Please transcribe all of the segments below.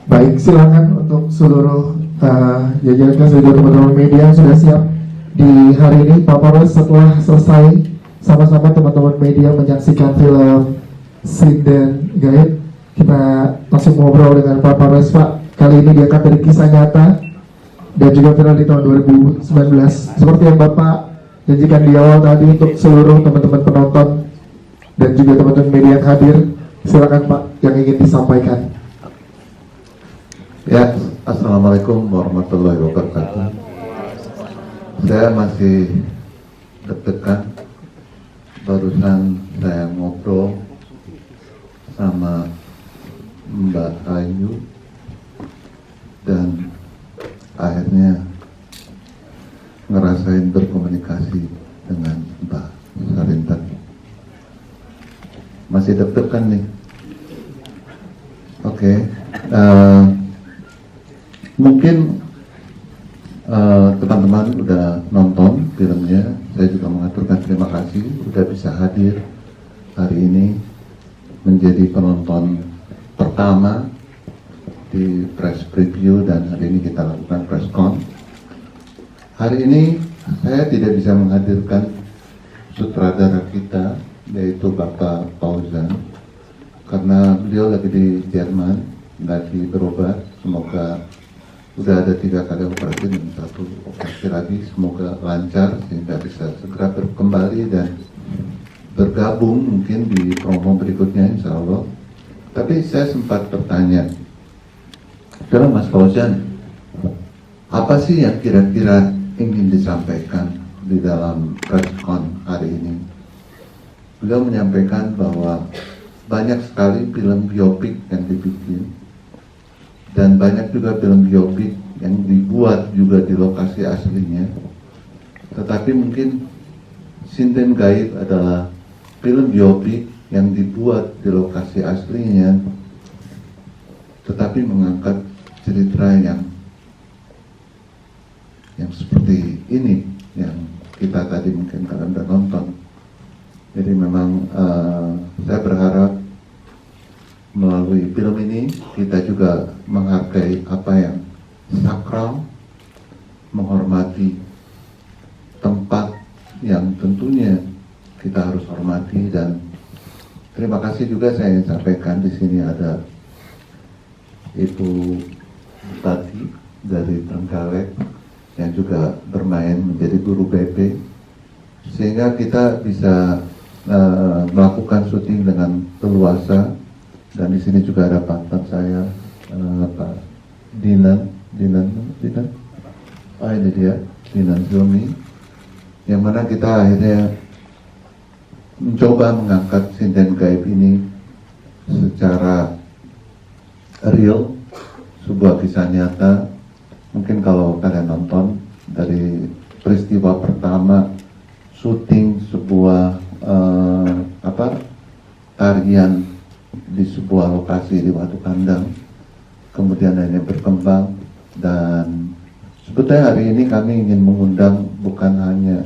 Baik, silakan untuk seluruh jajaran seluruh teman-teman media yang sudah siap di hari ini. Pak Polres, setelah selesai sama-sama teman-teman media menyaksikan film Sinden Gaib, kita langsung ngobrol dengan Pak Polres. Pak, kali ini diangkat dari kisah nyata dan juga viral di tahun 2019. Seperti yang Bapak janjikan di awal tadi untuk seluruh teman-teman penonton dan juga teman-teman media yang hadir, silakan Pak yang ingin disampaikan. Ya, Assalamualaikum warahmatullahi wabarakatuh. Saya masih deg-degan. Barusan saya ngobrol sama Mbak Ayu dan akhirnya ngerasain berkomunikasi dengan Mbak Sarintan. Masih deg-degan nih. Oke. Mungkin teman-teman udah nonton filmnya. Saya juga mengaturkan terima kasih sudah bisa hadir hari ini menjadi penonton pertama di press preview, dan hari ini kita lakukan press con. Hari ini saya tidak bisa menghadirkan sutradara kita, yaitu Bapak Fauzan, karena beliau lagi di Jerman, lagi berobat. Semoga udah ada 3 kali operasi dan 1 operasi lagi, semoga lancar sehingga bisa segera kembali dan bergabung mungkin di promo berikutnya insya Allah. Tapi saya sempat bertanya, kalau Mas Fauzan, apa sih yang kira-kira ingin disampaikan di dalam presscon hari ini? Beliau menyampaikan bahwa banyak sekali film biopik yang dibikin, dan banyak juga film biopik yang dibuat juga di lokasi aslinya. Tetapi mungkin Sinden Gaib adalah film biopik yang dibuat di lokasi aslinya, tetapi mengangkat cerita yang seperti ini, yang kita tadi mungkin kalian udah nonton. Jadi memang saya berharap melalui film ini kita juga menghargai apa yang sakral, menghormati tempat yang tentunya kita harus hormati. Dan terima kasih juga saya ingin sampaikan, di sini ada Ibu Tati dari Trenggalek yang juga bermain menjadi guru BP, sehingga kita bisa melakukan syuting dengan leluasa. Dan di sini juga ada partner saya, Pak Dinan, oh ini dia, Dinan Zulmi, yang mana kita akhirnya mencoba mengangkat Sinden Gaib ini secara real, sebuah kisah nyata. Mungkin kalau kalian nonton dari peristiwa pertama syuting sebuah tarian di sebuah lokasi di Watu Kandang, kemudian akhirnya berkembang. Dan sebetulnya hari ini kami ingin mengundang bukan hanya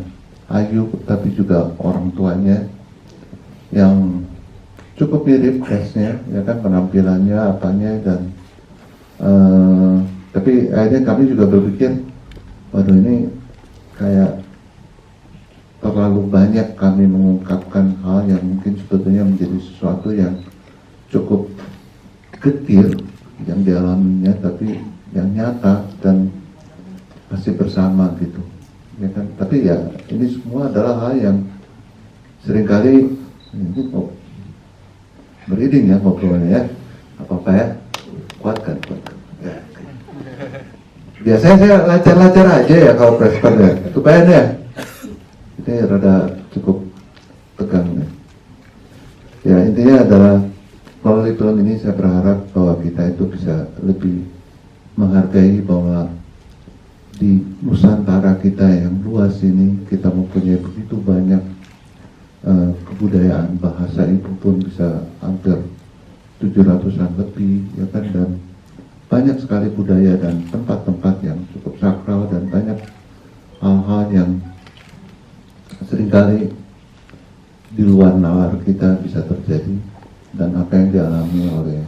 Ayu, tapi juga orang tuanya yang cukup mirip case-nya, ya kan, penampilannya, apanya, dan tapi akhirnya kami juga berpikir, waduh ini kayak terlalu banyak kami mengungkapkan hal yang mungkin sebetulnya menjadi sesuatu yang cukup getir yang dialaminya, tapi yang nyata dan masih bersama gitu, ya kan. Tapi ya ini semua adalah hal yang seringkali ini mau beriding ya ngobrolnya ya, apa ya, kuatkan ya. Biasanya saya lancar-lancar aja ya kalau presscon ya, supaya ya ini rada cukup tegang ya. Ya intinya adalah melalui film ini saya berharap bahwa kita itu bisa lebih menghargai bahwa di Nusantara kita yang luas ini kita mempunyai begitu banyak kebudayaan. Bahasa ibu pun bisa hampir 700-an lebih, ya kan, dan banyak sekali budaya dan tempat-tempat yang cukup sakral, dan banyak hal-hal yang seringkali di luar nalar kita bisa terjadi. Dan apa yang dialami oleh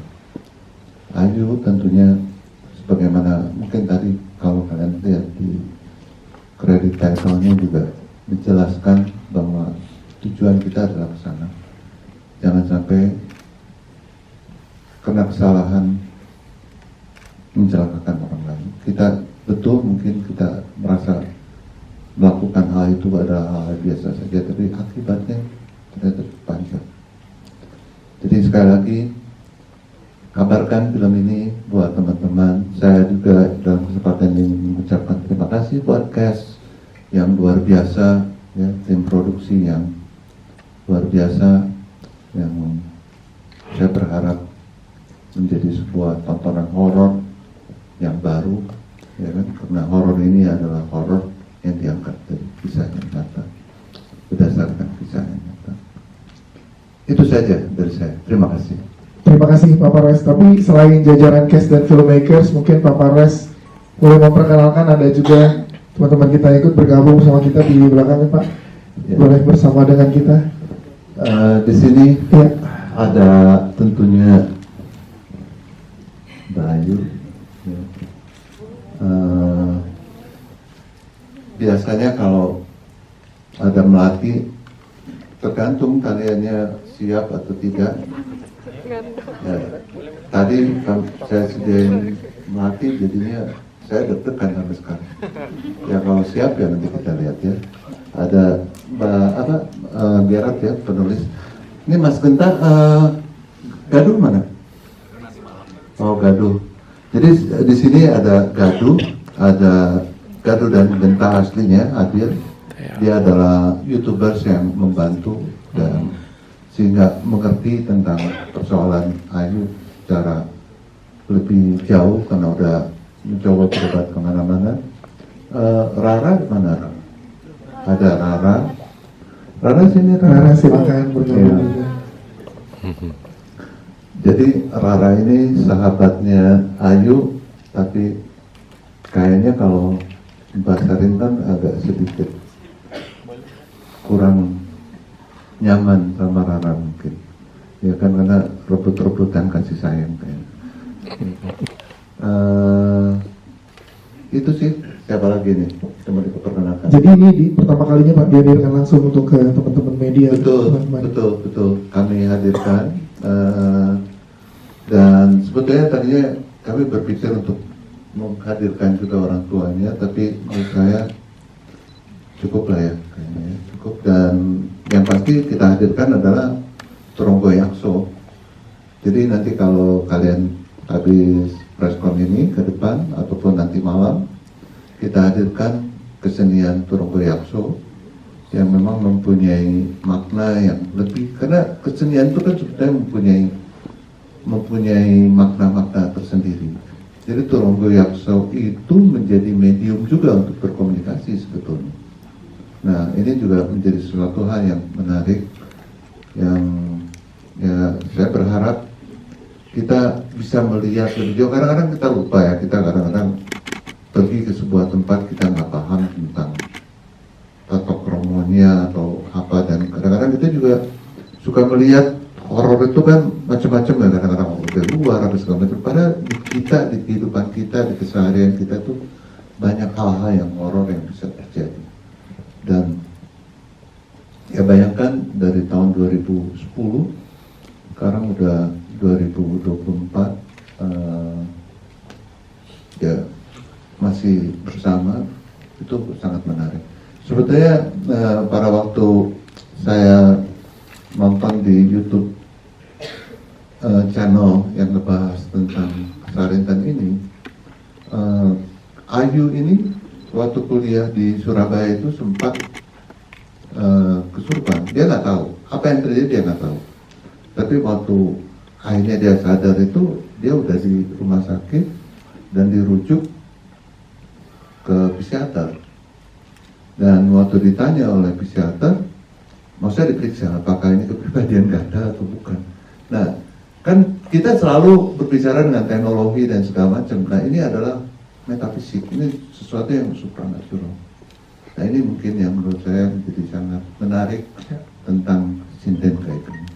Ayu tentunya sebagaimana mungkin tadi kalau kalian lihat di kredit title-nya juga dijelaskan bahwa tujuan kita adalah ke sana. Jangan sampai kena kesalahan mencelakakan orang lain. Kita betul mungkin kita merasa melakukan hal itu adalah hal biasa saja, tapi akibatnya ternyata panjang. Jadi sekali lagi kabarkan film ini buat teman-teman. Saya juga dalam kesempatan ini mengucapkan terima kasih buat cast yang luar biasa, ya, tim produksi yang luar biasa, yang saya berharap menjadi sebuah tontonan horor yang baru, ya kan? Karena horor ini adalah horor yang diangkat dari kisah yang nyata, berdasarkan kisah yang nyata. Itu saja dari saya. Terima kasih. Terima kasih Pak Parwes. Tapi selain jajaran cast dan filmmakers, mungkin Pak Parwes boleh memperkenalkan, ada juga teman-teman kita yang ikut bergabung sama kita di belakangnya Pak. Ya. Boleh bersama dengan kita. Di sini Ya. ada tentunya Bayu. Ya. Biasanya kalau ada melati, tergantung kaliannya siap atau tidak. Ya, tadi saya sediain melati, jadinya saya deg-degan sampai sekarang. Ya kalau siap ya nanti kita lihat ya. Ada Gerard ya, penulis. Ini Mas Genta, gaduh mana? Oh gaduh. Jadi di sini ada gaduh dan Genta aslinya hadir. Dia adalah YouTubers yang membantu dan sehingga mengerti tentang persoalan Ayu secara lebih jauh karena udah mencoba berobat kemana-mana. Rara mana Rara? Ada Rara. Rara sini Rara silakan bergabung. Ya. Jadi Rara ini sahabatnya Ayu, tapi kayaknya kalau Basarin kan agak sedikit kurang nyaman sama Rara mungkin. Ya kan karena rebut-rebutan kasih sayang kayaknya. Itu sih. Siapa lagi nih? Cuma diperkenalkan. Jadi ini di pertama kalinya Pak dihadirkan langsung untuk ke teman-teman media. Betul. Kami hadirkan dan sebetulnya tadinya kami berpikir untuk menghadirkan juga orang tuanya, tapi menurut saya cukup lah ya, kayaknya cukup. Dan yang pasti kita hadirkan adalah Tronggo Yakso. Jadi nanti kalau kalian habis preskon ini ke depan ataupun nanti malam, kita hadirkan kesenian Tronggo Yakso yang memang mempunyai makna yang lebih, karena kesenian itu kan sebetulnya mempunyai makna-makna tersendiri. Jadi Tronggo Yakso itu menjadi medium juga untuk berkomunikasi sebetulnya. Nah ini juga menjadi sesuatu hal yang menarik, yang ya saya berharap kita bisa melihat lebih jauh. Kadang-kadang kita lupa ya, kita kadang-kadang pergi ke sebuah tempat kita nggak paham tentang tata kromonya atau apa, dan kadang-kadang kita juga suka melihat horor itu kan macam-macam ya, kadang-kadang dari luar atau segala macam. Padahal di kita, di kehidupan kita, di keseharian kita tuh banyak hal-hal yang horor yang bisa terjadi. Dan ya bayangkan dari tahun 2010 sekarang udah 2024, ya masih bersama, itu sangat menarik. Sebetulnya pada waktu saya nonton di YouTube channel yang ngebahas tentang Sarintan ini, Ayu ini waktu kuliah di Surabaya itu sempat kesurupan. Dia nggak tahu apa yang terjadi, dia nggak tahu. Tapi waktu akhirnya dia sadar itu, dia udah di rumah sakit dan dirujuk ke psikiater. Dan waktu ditanya oleh psikiater, maksudnya diperiksa apakah ini kepribadian ganda atau bukan. Nah, kan kita selalu berbicara dengan teknologi dan segala macam. Nah, ini adalah metafisik, ini sesuatu yang supranatural. Nah, ini mungkin yang menurut saya menjadi sangat menarik tentang sinden kayak ini.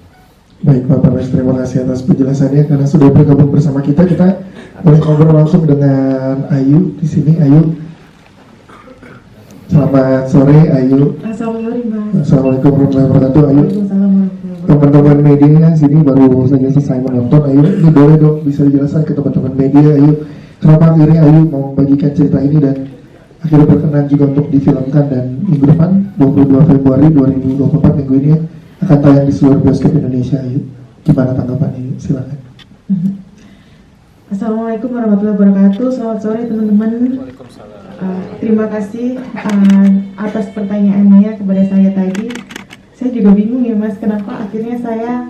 Baik Pak Parwes, terima kasih atas penjelasannya. Karena sudah bergabung bersama kita, kita boleh ngobrol langsung dengan Ayu di sini. Ayu, selamat sore Ayu. Assalamualaikum warahmatullahi wabarakatuh. Ayu, teman-teman media sini baru saja selesai menonton. Ayu, ini boleh dong bisa dijelaskan ke teman-teman media Ayu, kenapa akhirnya Ayu mau membagikan cerita ini dan akhirnya berkenan juga untuk difilmkan, dan minggu depan 22 Februari 2024 minggu ini akan tayang di seluruh bioskop Indonesia. Ayu, gimana tanggapan Ayu? Silakan. Assalamualaikum warahmatullahi wabarakatuh. Selamat sore teman-teman. Terima kasih atas pertanyaannya kepada saya tadi. Saya juga bingung ya Mas, kenapa akhirnya saya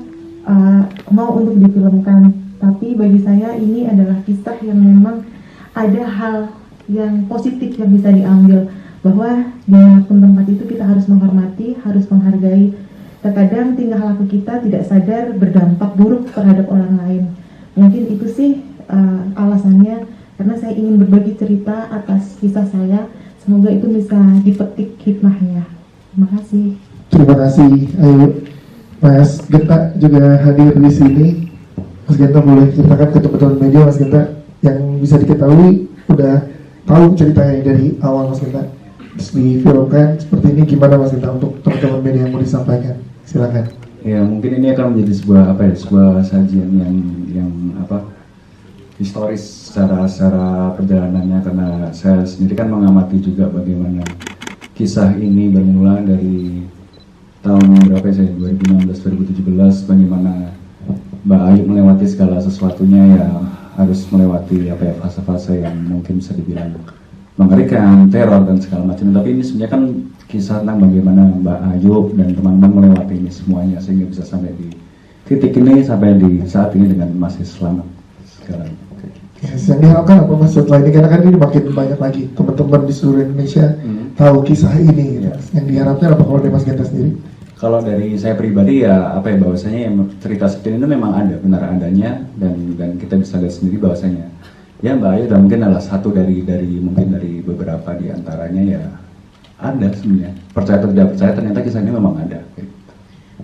mau untuk difilmkan. Tapi bagi saya ini adalah kisah yang memang ada hal yang positif yang bisa diambil, bahwa dimanapun tempat itu kita harus menghormati, harus menghargai. Terkadang tingkah laku kita tidak sadar berdampak buruk terhadap orang lain. Mungkin itu sih alasannya, karena saya ingin berbagi cerita atas kisah saya. Semoga itu bisa dipetik hikmahnya. Terima kasih. Terima kasih Ayu. Mas Genta juga hadir di sini. Mas Genta boleh ceritakan ke teman-teman media, Mas Genta, yang bisa diketahui udah tahu ceritanya dari awal Mas Genta, terus difilmkan seperti ini, gimana Mas Genta untuk teman-teman media yang mau disampaikan? Silakan. Ya, mungkin ini akan menjadi sebuah sebuah sajian yang historis secara perjalanannya, karena saya sendiri kan mengamati juga bagaimana kisah ini bermula dari tahun berapa ya, 2016-2017, bagaimana Mbak Ayu melewati segala sesuatunya ya, harus melewati fase-fase yang mungkin bisa dibilang mengerikan, teror dan segala macam. Tapi ini sebenarnya kan kisah tentang bagaimana Mbak Ayu dan teman-teman melewati ini semuanya sehingga bisa sampai di titik ini, sampai di saat ini dengan masih selamat sekarang. Yes, yang diharapkan apa Mas setelah ini, karena kan ini makin banyak lagi teman-teman di seluruh Indonesia tahu kisah ini gitu. Yang diharapkan apa kalau dari Mas Genta sendiri? Kalau dari saya pribadi ya bahwasanya yang cerita seperti ini memang ada, benar adanya, dan kita bisa lihat sendiri bahwasanya ya Mbak Ayu dan mungkin adalah satu dari beberapa di antaranya ya ada sebenarnya. Percaya atau tidak percaya, ternyata kisah ini memang ada.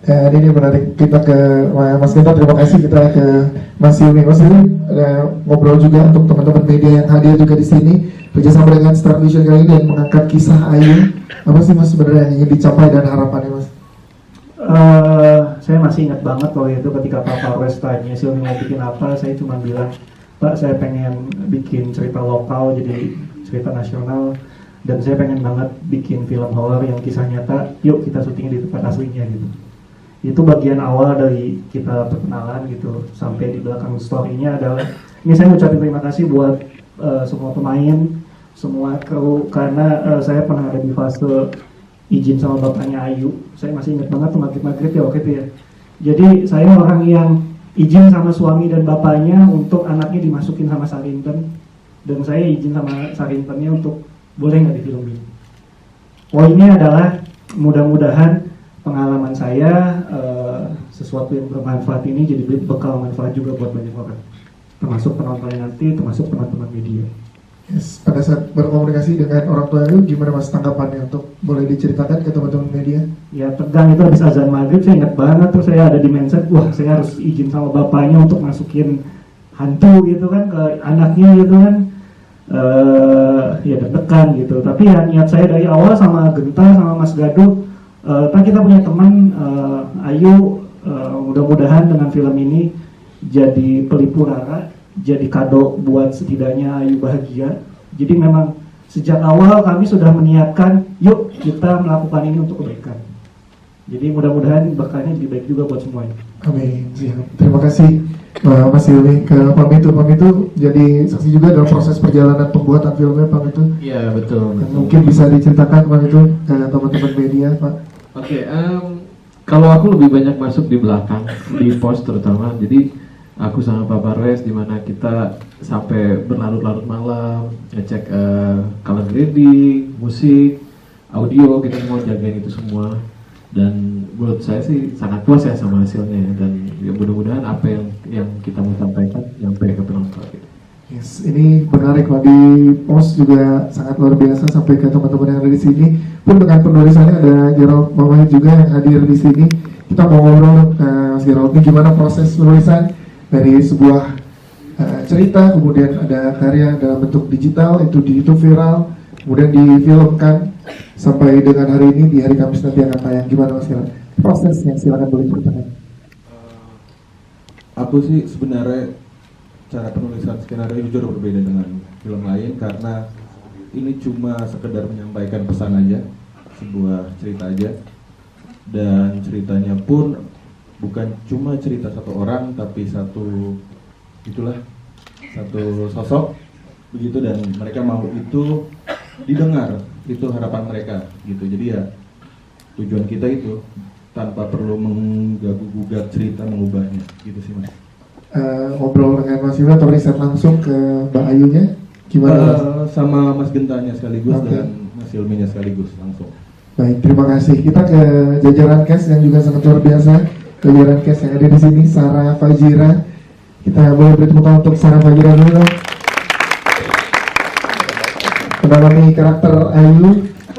Dan ini menarik, kita ke Mas Genta, terima kasih. Kita ke Mas Yumi. Mas Yumi ngobrol juga untuk teman-teman media yang hadir juga di sini bekerjasama dengan Star Vision kali ini dan mengangkat kisah Ayu. Apa sih Mas sebenarnya yang ingin dicapai dan harapannya Mas? Saya masih ingat banget waktu itu ketika Pak Parwes tanya Silmi mau bikin apa, saya cuma bilang, Pak, saya pengen bikin cerita lokal jadi cerita nasional, dan saya pengen banget bikin film horor yang kisah nyata, yuk kita syuting di tempat aslinya gitu. Itu bagian awal dari kita perkenalan gitu, sampai di belakang story-nya adalah, ini saya ngucapin terima kasih buat semua pemain, semua kru, karena saya pernah ada di fase izin sama bapaknya Ayu. Saya masih ingat banget tuh maghrib ya waktu itu ya. Jadi saya orang yang izin sama suami dan bapaknya untuk anaknya dimasukin sama Sarinten, dan saya izin sama Sarintennya untuk boleh nggak difilmin. Poinnya adalah mudah-mudahan pengalaman saya sesuatu yang bermanfaat ini jadi bekal manfaat juga buat banyak orang, termasuk penontonnya nanti, termasuk teman-teman media. Yes, pada saat berkomunikasi dengan orang tua Ayu, gimana Mas tanggapannya, untuk boleh diceritakan ke teman-teman media? Ya tegang itu habis azan maghrib, saya ingat banget tuh, saya ada di mindset, wah saya harus izin sama bapaknya untuk masukin hantu gitu kan ke anaknya gitu kan. Ya deg-degan gitu, tapi ya niat saya dari awal sama Genta sama Mas Gaduh, kita punya teman Ayu, mudah-mudahan dengan film ini jadi pelipur rara, jadi kado buat setidaknya Ayu bahagia. Jadi memang sejak awal kami sudah meniatkan, yuk kita melakukan ini untuk kebaikan. Jadi mudah-mudahan berkahnya lebih baik juga buat semuanya. Amin. Terima kasih Mas Yuli. Ke Pak Mitu jadi saksi juga dalam proses perjalanan pembuatan filmnya Pak Mitu. Iya betul. Mungkin bisa diceritakan Pak Mitu ke teman-teman media Pak. Oke, kalau aku lebih banyak masuk di belakang, di pos terutama. Jadi aku sama Pak Parwes di mana kita sampai berlarut-larut malam ngecek color grading, musik, audio, kita semua jagain itu semua. Dan menurut saya sih sangat puas ya sama hasilnya, dan ya mudah-mudahan apa yang kita mau sampaikan nyampe ke penonton gitu. Yes, ini menarik Pak, di pos juga sangat luar biasa sampai ke teman-teman yang ada di sini. Pun dengan penulisannya ada Gerald Mamahit juga yang hadir di sini. kita mau ngobrol Mas Gerald, ini gimana proses penulisan dari sebuah cerita, kemudian ada karya dalam bentuk digital, itu di YouTube viral, kemudian difilmkan sampai dengan hari ini di hari Kamis nanti akan tayang. Gimana Mas Gerald? Prosesnya silakan boleh ceritakan. Aku sih sebenarnya cara penulisan skenario jujur berbeda dengan film lain karena ini cuma sekedar menyampaikan pesan aja, sebuah cerita aja, dan ceritanya pun bukan cuma cerita satu orang tapi satu sosok begitu, dan mereka mau itu didengar, itu harapan mereka gitu. Jadi ya tujuan kita itu tanpa perlu mengganggu-gugat cerita, mengubahnya gitu sih Mas. Ngobrol dengan Mas Yuda atau riset langsung ke Mbak Ayunya gimana Mas? Sama Mas Gentanya sekaligus Oke. dan Mas Hilminya sekaligus langsung. Baik, terima kasih. Kita ke jajaran cast yang juga sangat luar biasa. Jajaran cast yang ada di sini, Sarah Fajira. Kita boleh beri tepuk tangan untuk Sarah Fajira dulu dong. Menangani karakter Ayu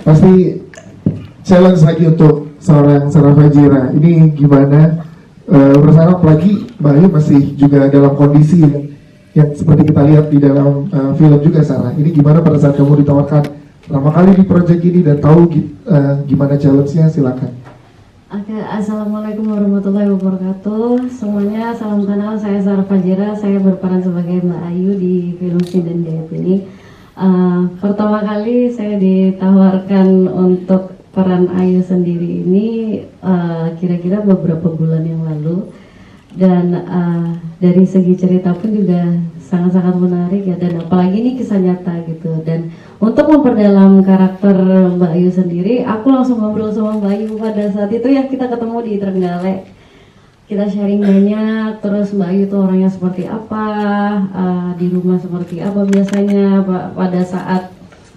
pasti challenge lagi untuk seorang Sarah Fajira. Ini gimana bersama, apalagi Mbak Ayu masih juga dalam kondisi yang seperti kita lihat di dalam film juga Sarah. Ini gimana pada saat kamu ditawarkan pertama kali di project ini dan tahu gimana challenge-nya, silakan. Oke, assalamualaikum warahmatullahi wabarakatuh. Semuanya salam kenal, saya Sarah Fajira. Saya berperan sebagai Mbak Ayu di film Sinden Gayub ini. Pertama kali saya ditawarkan untuk peran Ayu sendiri ini kira-kira beberapa bulan yang lalu, dan dari segi cerita pun juga sangat-sangat menarik ya, dan apalagi ini kisah nyata gitu. Dan untuk memperdalam karakter Mbak Ayu sendiri, aku langsung ngobrol sama Mbak Ayu pada saat itu ya, kita ketemu di Trenggalek, kita sharing banyak. Terus Mbak Ayu tuh orangnya seperti apa, di rumah seperti apa biasanya, pada saat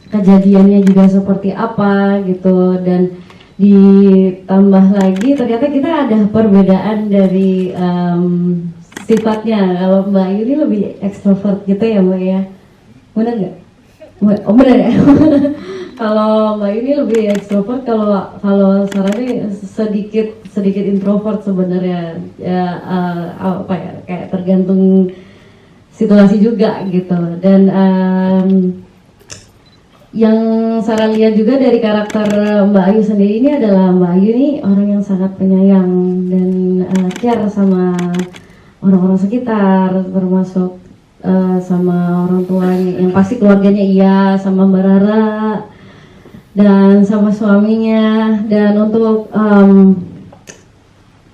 kejadiannya juga seperti apa gitu. Dan ditambah lagi ternyata kita ada perbedaan dari sifatnya. Kalau Mbak Ayu ini lebih ekstrovert gitu ya Mbak ya, benar nggak? Oh benar ya. Kalau Mbak Ayu ini lebih ekstrovert, kalau Sarah ini sedikit introvert sebenarnya ya, apa ya, kayak tergantung situasi juga gitu. Dan yang Sarah lihat juga dari karakter Mbak Ayu sendiri ini adalah Mbak Ayu ini orang yang sangat penyayang dan care sama orang-orang sekitar, termasuk sama orang tuanya, yang pasti keluarganya iya, sama Mbak Rara dan sama suaminya. Dan untuk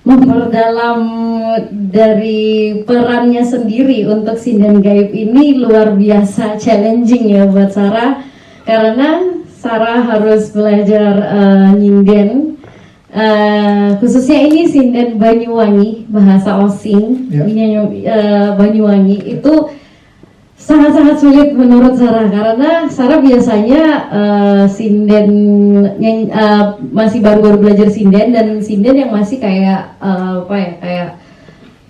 memperdalam dari perannya sendiri untuk Sinden Gayub ini luar biasa challenging ya buat Sarah, karena Sarah harus belajar nyinden, khususnya ini sinden Banyuwangi, bahasa Osing, Banyuwangi itu sangat-sangat sulit menurut Sarah, karena Sarah biasanya sinden yang masih baru-baru belajar sinden, dan sinden yang masih kayak kayak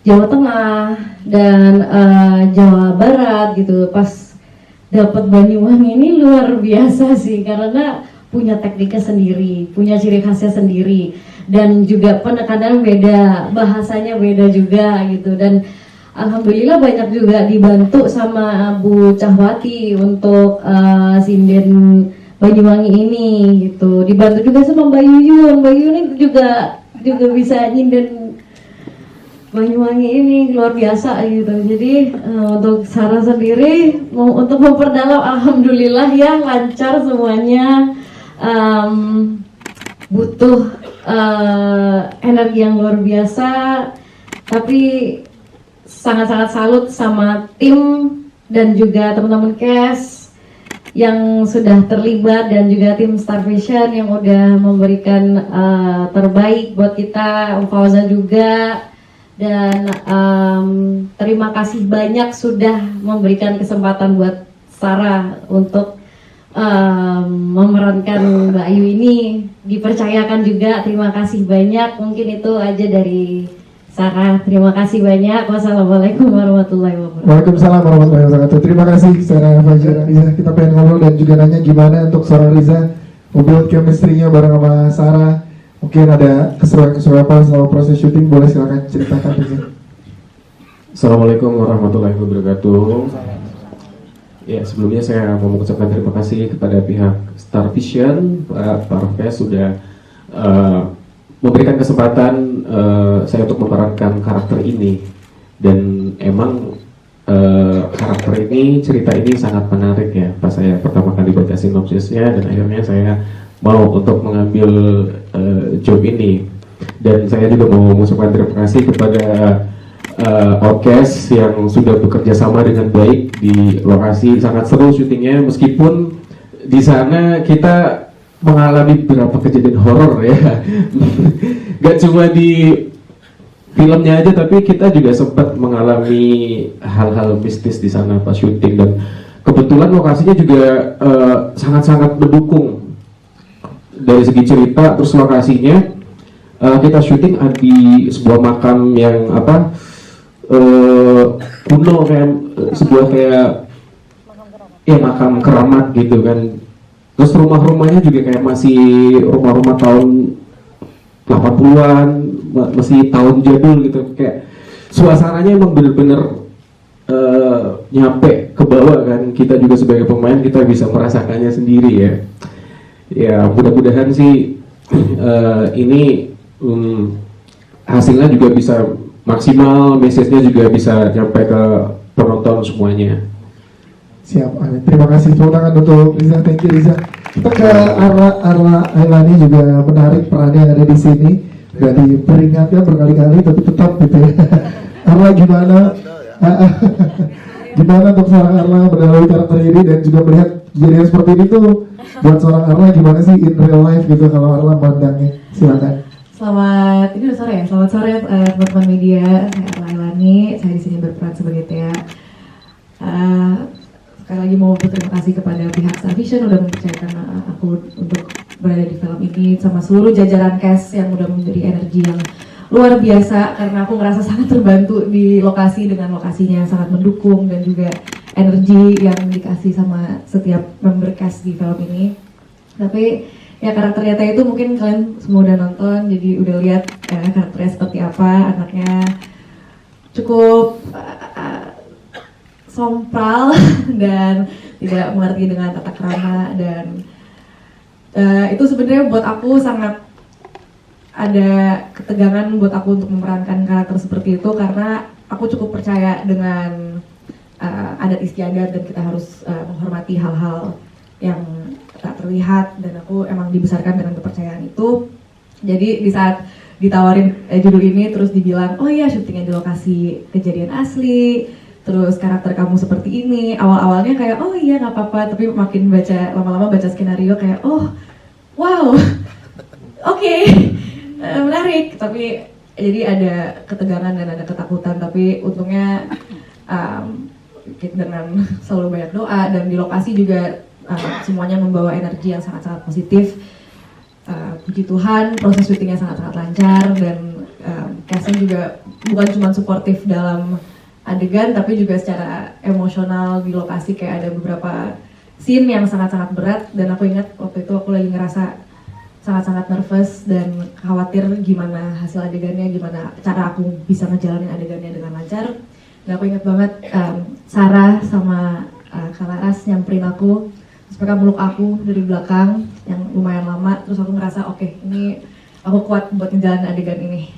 Jawa Tengah dan Jawa Barat gitu. Pas dapat Banyuwangi ini luar biasa sih, karena punya tekniknya sendiri, punya ciri khasnya sendiri, dan juga penekanan beda, bahasanya beda juga gitu. Dan alhamdulillah banyak juga dibantu sama Bu Cahwati untuk sinden Banyuwangi ini gitu. Dibantu juga sama Mbak Yuyun. Mbak Yuyun ini juga bisa nyinden Banyuwangi ini luar biasa gitu. Jadi untuk Sarah sendiri untuk memperdalam, alhamdulillah ya lancar semuanya. Butuh energi yang luar biasa, tapi sangat-sangat salut sama tim dan juga teman-teman cast yang sudah terlibat, dan juga tim Star Vision yang udah memberikan terbaik buat kita, Fauza juga. Dan terima kasih banyak sudah memberikan kesempatan buat Sarah untuk memerankan Mbak Ayu ini, dipercayakan juga. Terima kasih banyak. Mungkin itu aja dari Sarah. Terima kasih banyak. Wassalamualaikum warahmatullahi wabarakatuh. Waalaikumsalam warahmatullahi wabarakatuh. Terima kasih Sarah Fajira. Kita pengen ngobrol dan juga nanya gimana untuk seorang Riza membuat chemistry-nya bareng sama Sarah, Mungkin ada keseruan-keseruan apa selama proses syuting, boleh silakan ceritakan Riza. Assalamualaikum warahmatullahi wabarakatuh. Ya, sebelumnya saya mau mengucapkan terima kasih kepada pihak Star Vision, Pak Rofes sudah memberikan kesempatan saya untuk memerankan karakter ini. Dan emang karakter ini, cerita ini sangat menarik ya. Pas saya pertama kali baca sinopsisnya, dan akhirnya saya mau untuk mengambil job ini. Dan saya juga mau mengucapkan terima kasih kepada orkes yang sudah bekerja sama dengan baik di lokasi. Sangat seru syutingnya, meskipun di sana kita mengalami beberapa kejadian horor ya. Gak cuma di filmnya aja, tapi kita juga sempat mengalami hal-hal mistis di sana pas syuting. Dan kebetulan lokasinya juga sangat-sangat mendukung dari segi cerita. Terus lokasinya kita syuting di sebuah makam yang kuno, kayak sebuah kayak ya makam keramat gitu kan. Terus rumah-rumahnya juga kayak masih rumah-rumah tahun 80-an, masih tahun jadul gitu. Kayak suasananya emang bener-bener nyampe ke bawah kan. Kita juga sebagai pemain kita bisa merasakannya sendiri ya. Ya mudah-mudahan sih ini hasilnya juga bisa maksimal, message-nya juga bisa nyampe ke penonton semuanya. Siap, amin. Terima kasih. Tepuk tangan untuk Riza. Thank you Riza. Kita ke Arla Ailani, juga menarik perannya yang ada di sini. Gak diperingatkan berkali-kali tapi tetap gitu ya. Arla gimana? Gimana untuk seorang Arla melalui karakter ini dan juga melihat kejadian seperti ini tuh buat seorang Arla gimana sih in real life gitu kalau Arla pandangnya? Silakan. Selamat, ini udah sore ya. Selamat sore teman-teman media. Saya Arla Ailani. Saya di sini berperan sebagai Thea. Sekali lagi mau berterima kasih kepada pihak Star Vision udah mempercayakan aku untuk berada di film ini, sama seluruh jajaran cast yang udah memberi energi yang luar biasa, karena aku ngerasa sangat terbantu di lokasi dengan lokasinya yang sangat mendukung, dan juga energi yang dikasih sama setiap member cast di film ini. Tapi ya karakternya Thea itu mungkin kalian semua udah nonton, jadi udah lihat karakternya seperti apa. Anaknya cukup sompral dan tidak mengerti dengan tata krama, dan itu sebenarnya buat aku sangat ada ketegangan buat aku untuk memerankan karakter seperti itu, karena aku cukup percaya dengan adat istiadat dan kita harus menghormati hal-hal yang tak terlihat, dan aku emang dibesarkan dengan kepercayaan itu. Jadi di saat ditawarin judul ini terus dibilang, oh iya syutingnya di lokasi kejadian asli, terus karakter kamu seperti ini, awal-awalnya kayak oh iya nggak apa-apa, tapi makin baca, lama-lama baca skenario kayak oh wow oke, menarik. Tapi jadi ada ketegangan dan ada ketakutan, tapi untungnya dengan selalu banyak doa, dan di lokasi juga semuanya membawa energi yang sangat-sangat positif. Puji Tuhan proses syutingnya sangat-sangat lancar, dan castnya juga bukan cuma suportif dalam adegan, tapi juga secara emosional di lokasi. Kayak ada beberapa scene yang sangat-sangat berat, dan aku ingat waktu itu aku lagi ngerasa sangat-sangat nervous dan khawatir gimana hasil adegannya, gimana cara aku bisa ngejalanin adegannya dengan lancar. Dan aku ingat banget Sarah sama Kak Laras nyamperin aku, terus mereka meluk aku dari belakang yang lumayan lama, terus aku ngerasa oke, ini aku kuat buat ngejalanin adegan ini.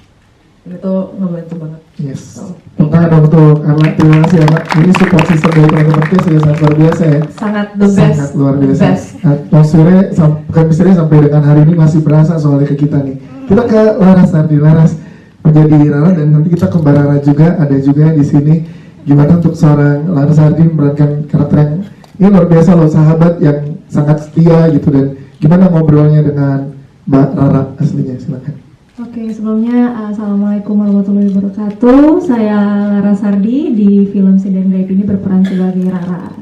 Itu ngebantu banget. Yes. Tangan untuk Arla, terima kasih Arla. Ini support system dari teman-teman kita sudah sangat luar biasa ya. Sangat the best. Sangat luar biasa. Atmosfernya Atmosfernya sampai dengan hari ini masih berasa soalnya ke kita nih. Kita ke Laras Nardi. Laras menjadi Rara, dan nanti kita ke Mbak Rara juga, ada juga di sini. Gimana untuk seorang Laras Nardi memerankan karakter yang ini luar biasa loh, sahabat yang sangat setia gitu, dan gimana ngobrolnya dengan Mbak Rara aslinya? Silakan. Oke, sebelumnya Assalamualaikum warahmatullahi wabarakatuh. Saya Lara Sardi, di film Sinden Gaib ini berperan sebagai Rara,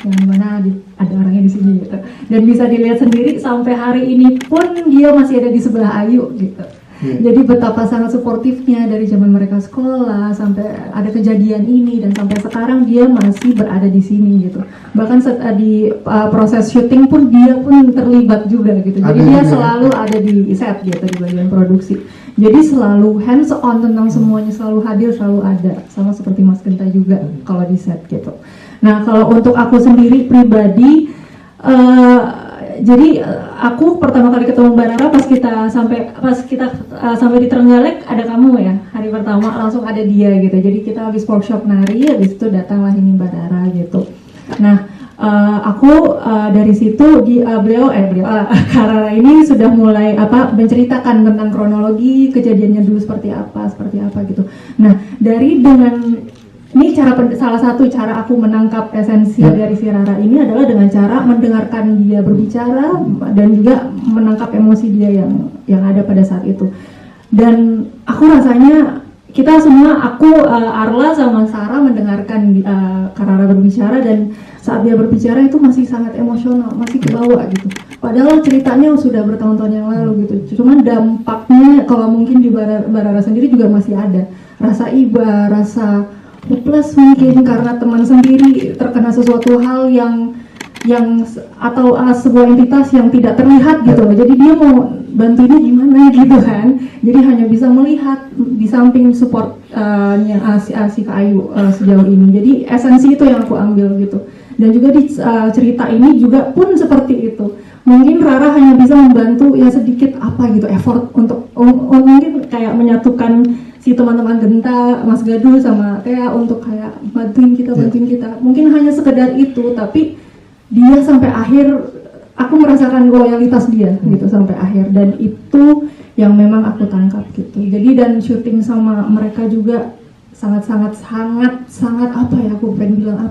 yang dimana ada orangnya di sini gitu. Dan bisa dilihat sendiri sampai hari ini pun dia masih ada di sebelah Ayu gitu. Jadi betapa sangat suportifnya dari zaman mereka sekolah sampai ada kejadian ini dan sampai sekarang dia masih berada di sini gitu. Bahkan di proses syuting pun dia pun terlibat juga gitu. Jadi dia selalu ada di set gitu di bagian produksi. Jadi selalu hands on tentang semuanya, selalu hadir, selalu ada. Sama seperti Mas Genta juga kalau di set gitu. Nah, kalau untuk aku sendiri pribadi jadi aku pertama kali ketemu Mbak Rara pas kita sampai di Trenggalek ada kamu ya, hari pertama langsung ada dia gitu. Jadi kita habis workshop nari, habis itu datanglah ini Mbak Rara gitu. Nah, aku dari situ Kak Rara ini sudah mulai menceritakan tentang kronologi kejadiannya dulu seperti apa gitu. Nah, ini salah satu cara aku menangkap esensi dari si Rara ini adalah dengan cara mendengarkan dia berbicara dan juga menangkap emosi dia yang ada pada saat itu. Dan aku rasanya kita semua, Arla sama Sarah mendengarkan Kak Rara berbicara, dan saat dia berbicara itu masih sangat emosional, masih kebawa gitu. Padahal ceritanya sudah bertahun-tahun yang lalu gitu. Cuman dampaknya kalau mungkin di Mbak Rara sendiri juga masih ada rasa iba, rasa hopeless mungkin karena teman sendiri terkena sesuatu hal yang atau sebuah entitas yang tidak terlihat gitu. Jadi dia mau bantunya gimana gitu kan. Jadi hanya bisa melihat di samping supportnya si Kak Ayu sejauh ini. Jadi esensi itu yang aku ambil gitu. Dan juga di cerita ini juga pun seperti itu. Mungkin Rara hanya bisa membantu ya sedikit gitu effort untuk mungkin kayak menyatukan si teman-teman Genta, Mas Gaduh sama Tea untuk kayak bantuin kita. Mungkin hanya sekedar itu, tapi dia sampai akhir, aku merasakan loyalitas dia gitu sampai akhir, dan itu yang memang aku tangkap gitu. Jadi dan syuting sama mereka juga sangat aku pengen bilang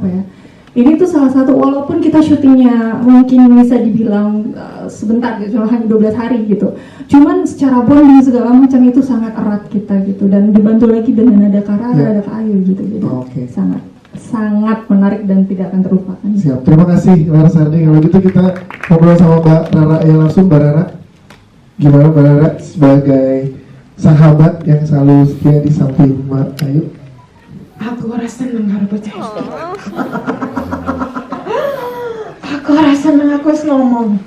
ini tuh salah satu, walaupun kita syutingnya mungkin bisa dibilang sebentar gitu, cuma hanya 12 hari gitu, cuman secara bonding segala macam itu sangat erat kita gitu, dan dibantu lagi dengan ada Kak Rara, ada Kak Ayu gitu. Jadi sangat menarik dan tidak akan terlupakan. Siap, terima kasih Rara Sardi. Kalau gitu kita ngobrol sama Mbak Rara ya langsung. Mbak Rara, gimana Mbak Rara sebagai sahabat yang selalu setia di samping Mbak Ayu? Aku rasa seneng karo bocah iki. Aku rasa seneng, aku wis ngomong.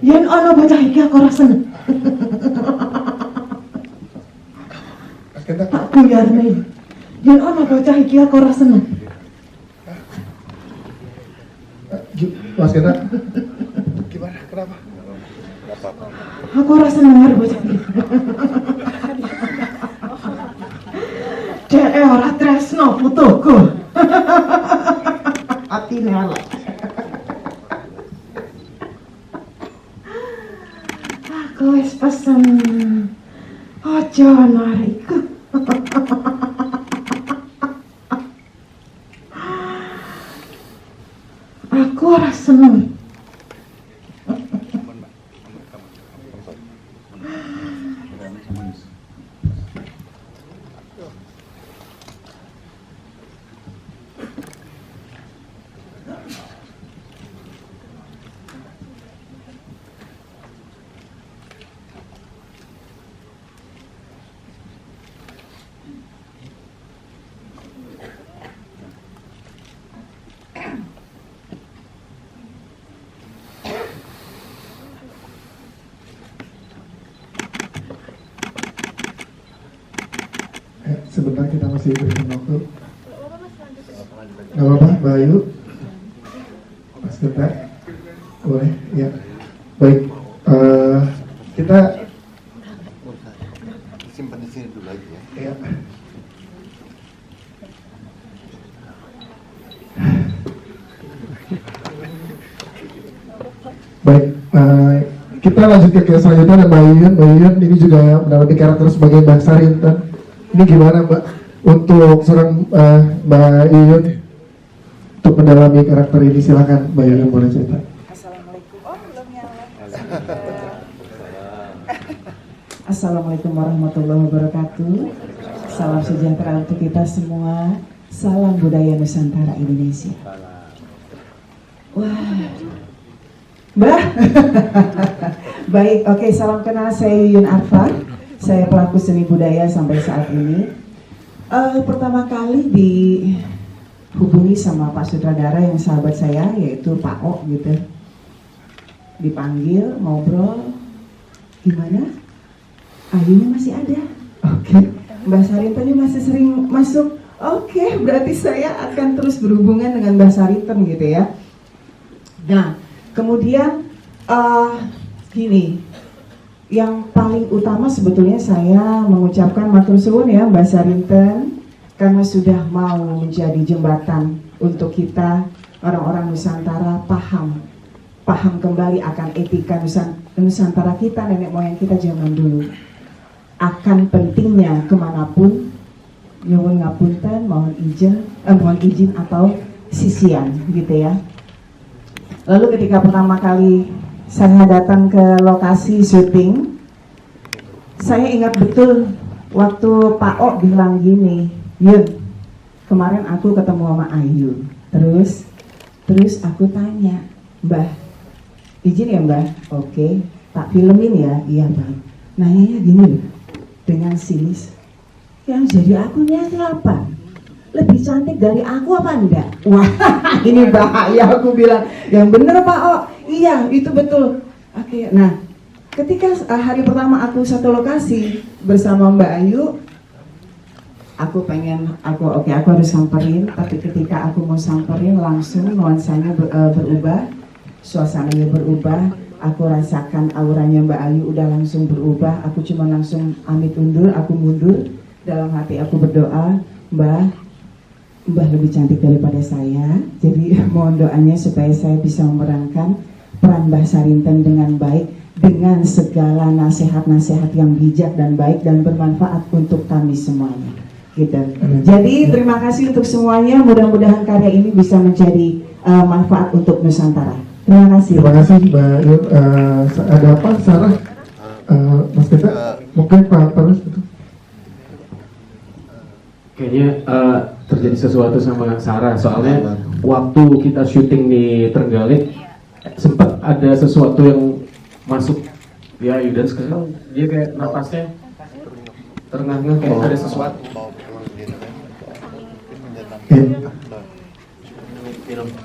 Yen ana bocah iki aku rasa seneng. Tak buyarne. Yen ana bocah iki aku rasa seneng. Mas Genta, gimana? Kenapa? Aku rasa seneng karo bocah iki. Dek ora tresno putuku. Atine elek. Aku wis pesen aja nariku. Aku ora seneng. Sebentar, kita masih berikan waktu. Gak apa-apa, Mbak Ayu, Mas Genta, boleh ya. Baik, kita Simpan di sini dulu aja ya. ya. Baik, kita lanjut ke selanjutnya. Dan Mbak Yuyun ini juga mendapati karakter sebagai Mbak Sarintan. Ini gimana Mbak untuk seorang Mbak Yuyun untuk mendalami karakter ini? Silakan Mbak Yuyun, boleh cerita. Assalamualaikum. Belum nyala. Assalamualaikum warahmatullahi wabarakatuh. Salam sejahtera untuk kita semua. Salam budaya Nusantara Indonesia. Wah, Mbak. Baik, oke, salam kenal, saya Yuyun Arfa. saya pelaku seni budaya sampai saat ini. Pertama kali dihubungi sama Pak Sutradara yang sahabat saya, yaitu Pak O gitu. Dipanggil, ngobrol, gimana? Ayunya masih ada. Oke. Mbak Sarinten masih sering masuk. Oke, berarti saya akan terus berhubungan dengan Mbak Sarinten gitu ya. Nah, kemudian gini, yang paling utama sebetulnya saya mengucapkan matur suwun ya Mbak Sarinten, karena sudah mau menjadi jembatan untuk kita orang-orang Nusantara paham kembali akan etika Nusantara kita, nenek moyang kita zaman dulu, akan pentingnya kemanapun nyuwun ngapunten, mohon izin atau sisian gitu ya. Lalu ketika pertama kali saya datang ke lokasi syuting, saya ingat betul waktu Pak O bilang gini, Yun, kemarin aku ketemu sama Ayu, terus aku tanya, Mbah, izin ya Mbah, oke, tak filmin ya, iya Bang. Nanyanya gini loh, dengan sinis, yang jadi akunya siapa? Lebih cantik dari aku apa enggak? Wah, ini bahaya, aku bilang, yang bener Pak O, iya itu betul. Oke, nah ketika hari pertama aku satu lokasi bersama Mbak Ayu, aku harus samperin, tapi ketika aku mau samperin langsung nuansanya berubah, suasananya berubah, aku rasakan auranya Mbak Ayu udah langsung berubah, aku cuma langsung amit undur, aku mundur, dalam hati aku berdoa, Mbah lebih cantik daripada saya, jadi mohon doanya supaya saya bisa memerankan peran Mbah Sarinten dengan baik, dengan segala nasihat-nasihat yang bijak dan baik dan bermanfaat untuk kami semuanya. Gitu. Jadi terima kasih untuk semuanya, mudah-mudahan karya ini bisa menjadi manfaat untuk Nusantara. Terima kasih. Terima kasih Mbak Yun. Ada apa Sarah? Mas Teta, mungkin Pak Parus betul? Kayaknya terjadi sesuatu sama Sarah, soalnya waktu kita syuting di Trenggalek sempat ada sesuatu yang masuk ya, dan sekarang dia kayak napasnya terengah-engah, kayak ada sesuatu.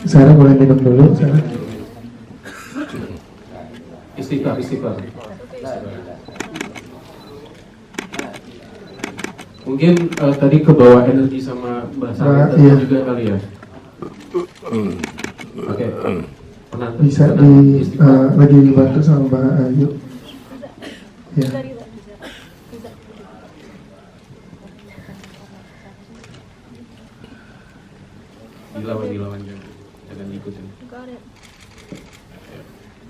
Sarah boleh minum dulu, Sarah. Istighfar. Mungkin tadi kebawa energi sama Mbak Sarah iya. juga kali ya. Oke. Bisa lagi dibantu sama Mbak Ayu. Ya. Dilawan jangan ikutin.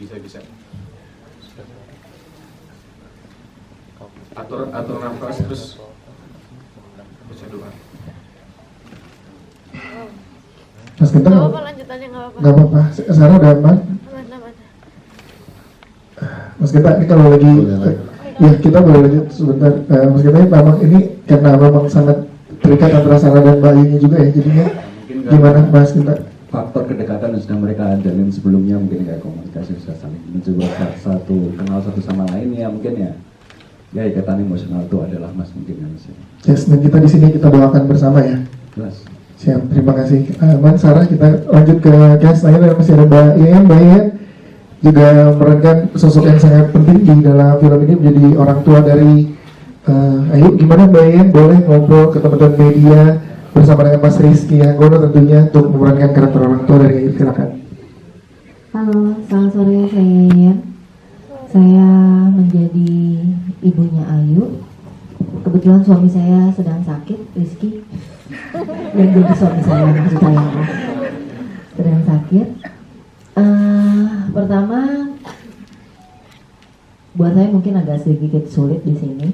Bisa. Atur nafas terus baca doa. Mas Genta nggak apa-apa, lanjutannya nggak apa-apa. Sarah udah aman. Mas Genta ini kalau lagi ya kita boleh lanjut sebentar. Mas Genta ini memang ini karena memang sangat terikat antara Sarah dan Mbak Ayunya juga ya, jadinya gimana Mas Genta? Faktor kedekatan yang sudah mereka jalin sebelumnya, mungkin kayak komunikasi sudah saling mencoba kenal satu sama lain ya, mungkin ya ikatan emosional itu adalah Mas mungkin ya Mas. Yes, dan kita di sini kita doakan bersama ya. Jelas. Siap, terima kasih. Man, Sarah, kita lanjut ke cast lain, dan masih ada Mbak Iyan juga memerankan sosok yang sangat penting di dalam film ini, menjadi orang tua dari Ayu. Gimana Mbak Iyan, boleh ngobrol ke teman-teman media bersama dengan Mas Rizky Anggono tentunya untuk memerankan karakter orang tua dari Ayu. Silakan. Halo, selamat sore, saya Iyan. Saya menjadi ibunya Ayu. Kebetulan suami saya sedang sakit, Rizky. Yang jadi suami saya, maksud saya sedang sakit. Pertama, buat saya mungkin agak sedikit sulit di sini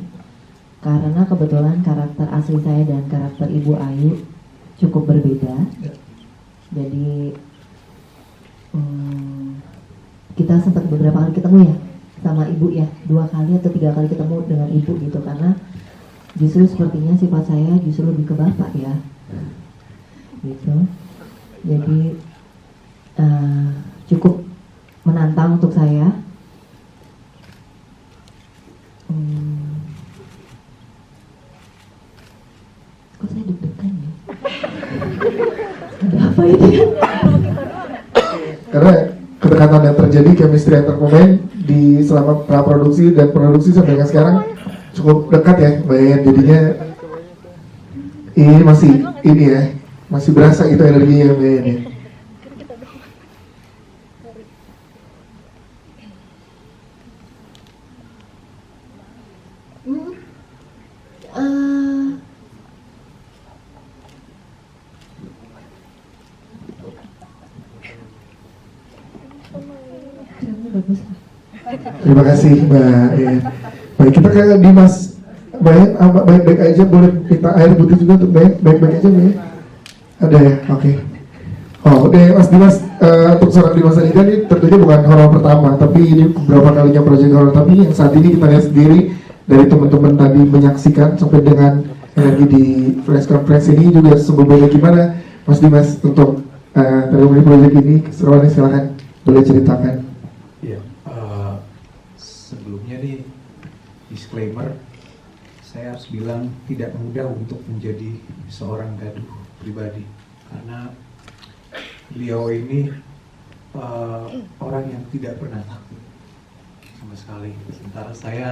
karena kebetulan karakter asli saya dan karakter Ibu Ayu cukup berbeda. Jadi kita sempat beberapa kali ketemu ya sama Ibu ya, 2 kali atau 3 kali ketemu dengan Ibu gitu, karena justru sepertinya sifat saya justru lebih ke bapak ya, gitu. Jadi cukup menantang untuk saya. apa itu ya? Karena kedekatan yang terjadi, chemistry antar pemain di selama praproduksi dan produksi sampai dengan sekarang cukup dekat ya, Mbak Yayan. Jadinya ini masih berasa itu energinya Mbak Yayan ya. Terima kasih Mbak Yayan. Baik, kita ke Dimas. Baik-baik aja, boleh minta air putih juga untuk baik-baik aja Mbak. Ada ya? Oke. Oh, deh Mas Dimas, untuk seorang Dimas Anida ini tentunya bukan horor pertama, tapi ini beberapa kalinya proyek horor. Tapi yang saat ini kita lihat sendiri dari teman-teman tadi menyaksikan sampai dengan energi di press conference ini juga sebelumnya gimana Mas Dimas untuk terhubung proyek ini, keseruannya silahkan boleh ceritakan. Iya, sebelumnya nih disclaimer, saya harus bilang tidak mudah untuk menjadi seorang gaduh pribadi karena beliau ini orang yang tidak pernah takut sama sekali. Sementara saya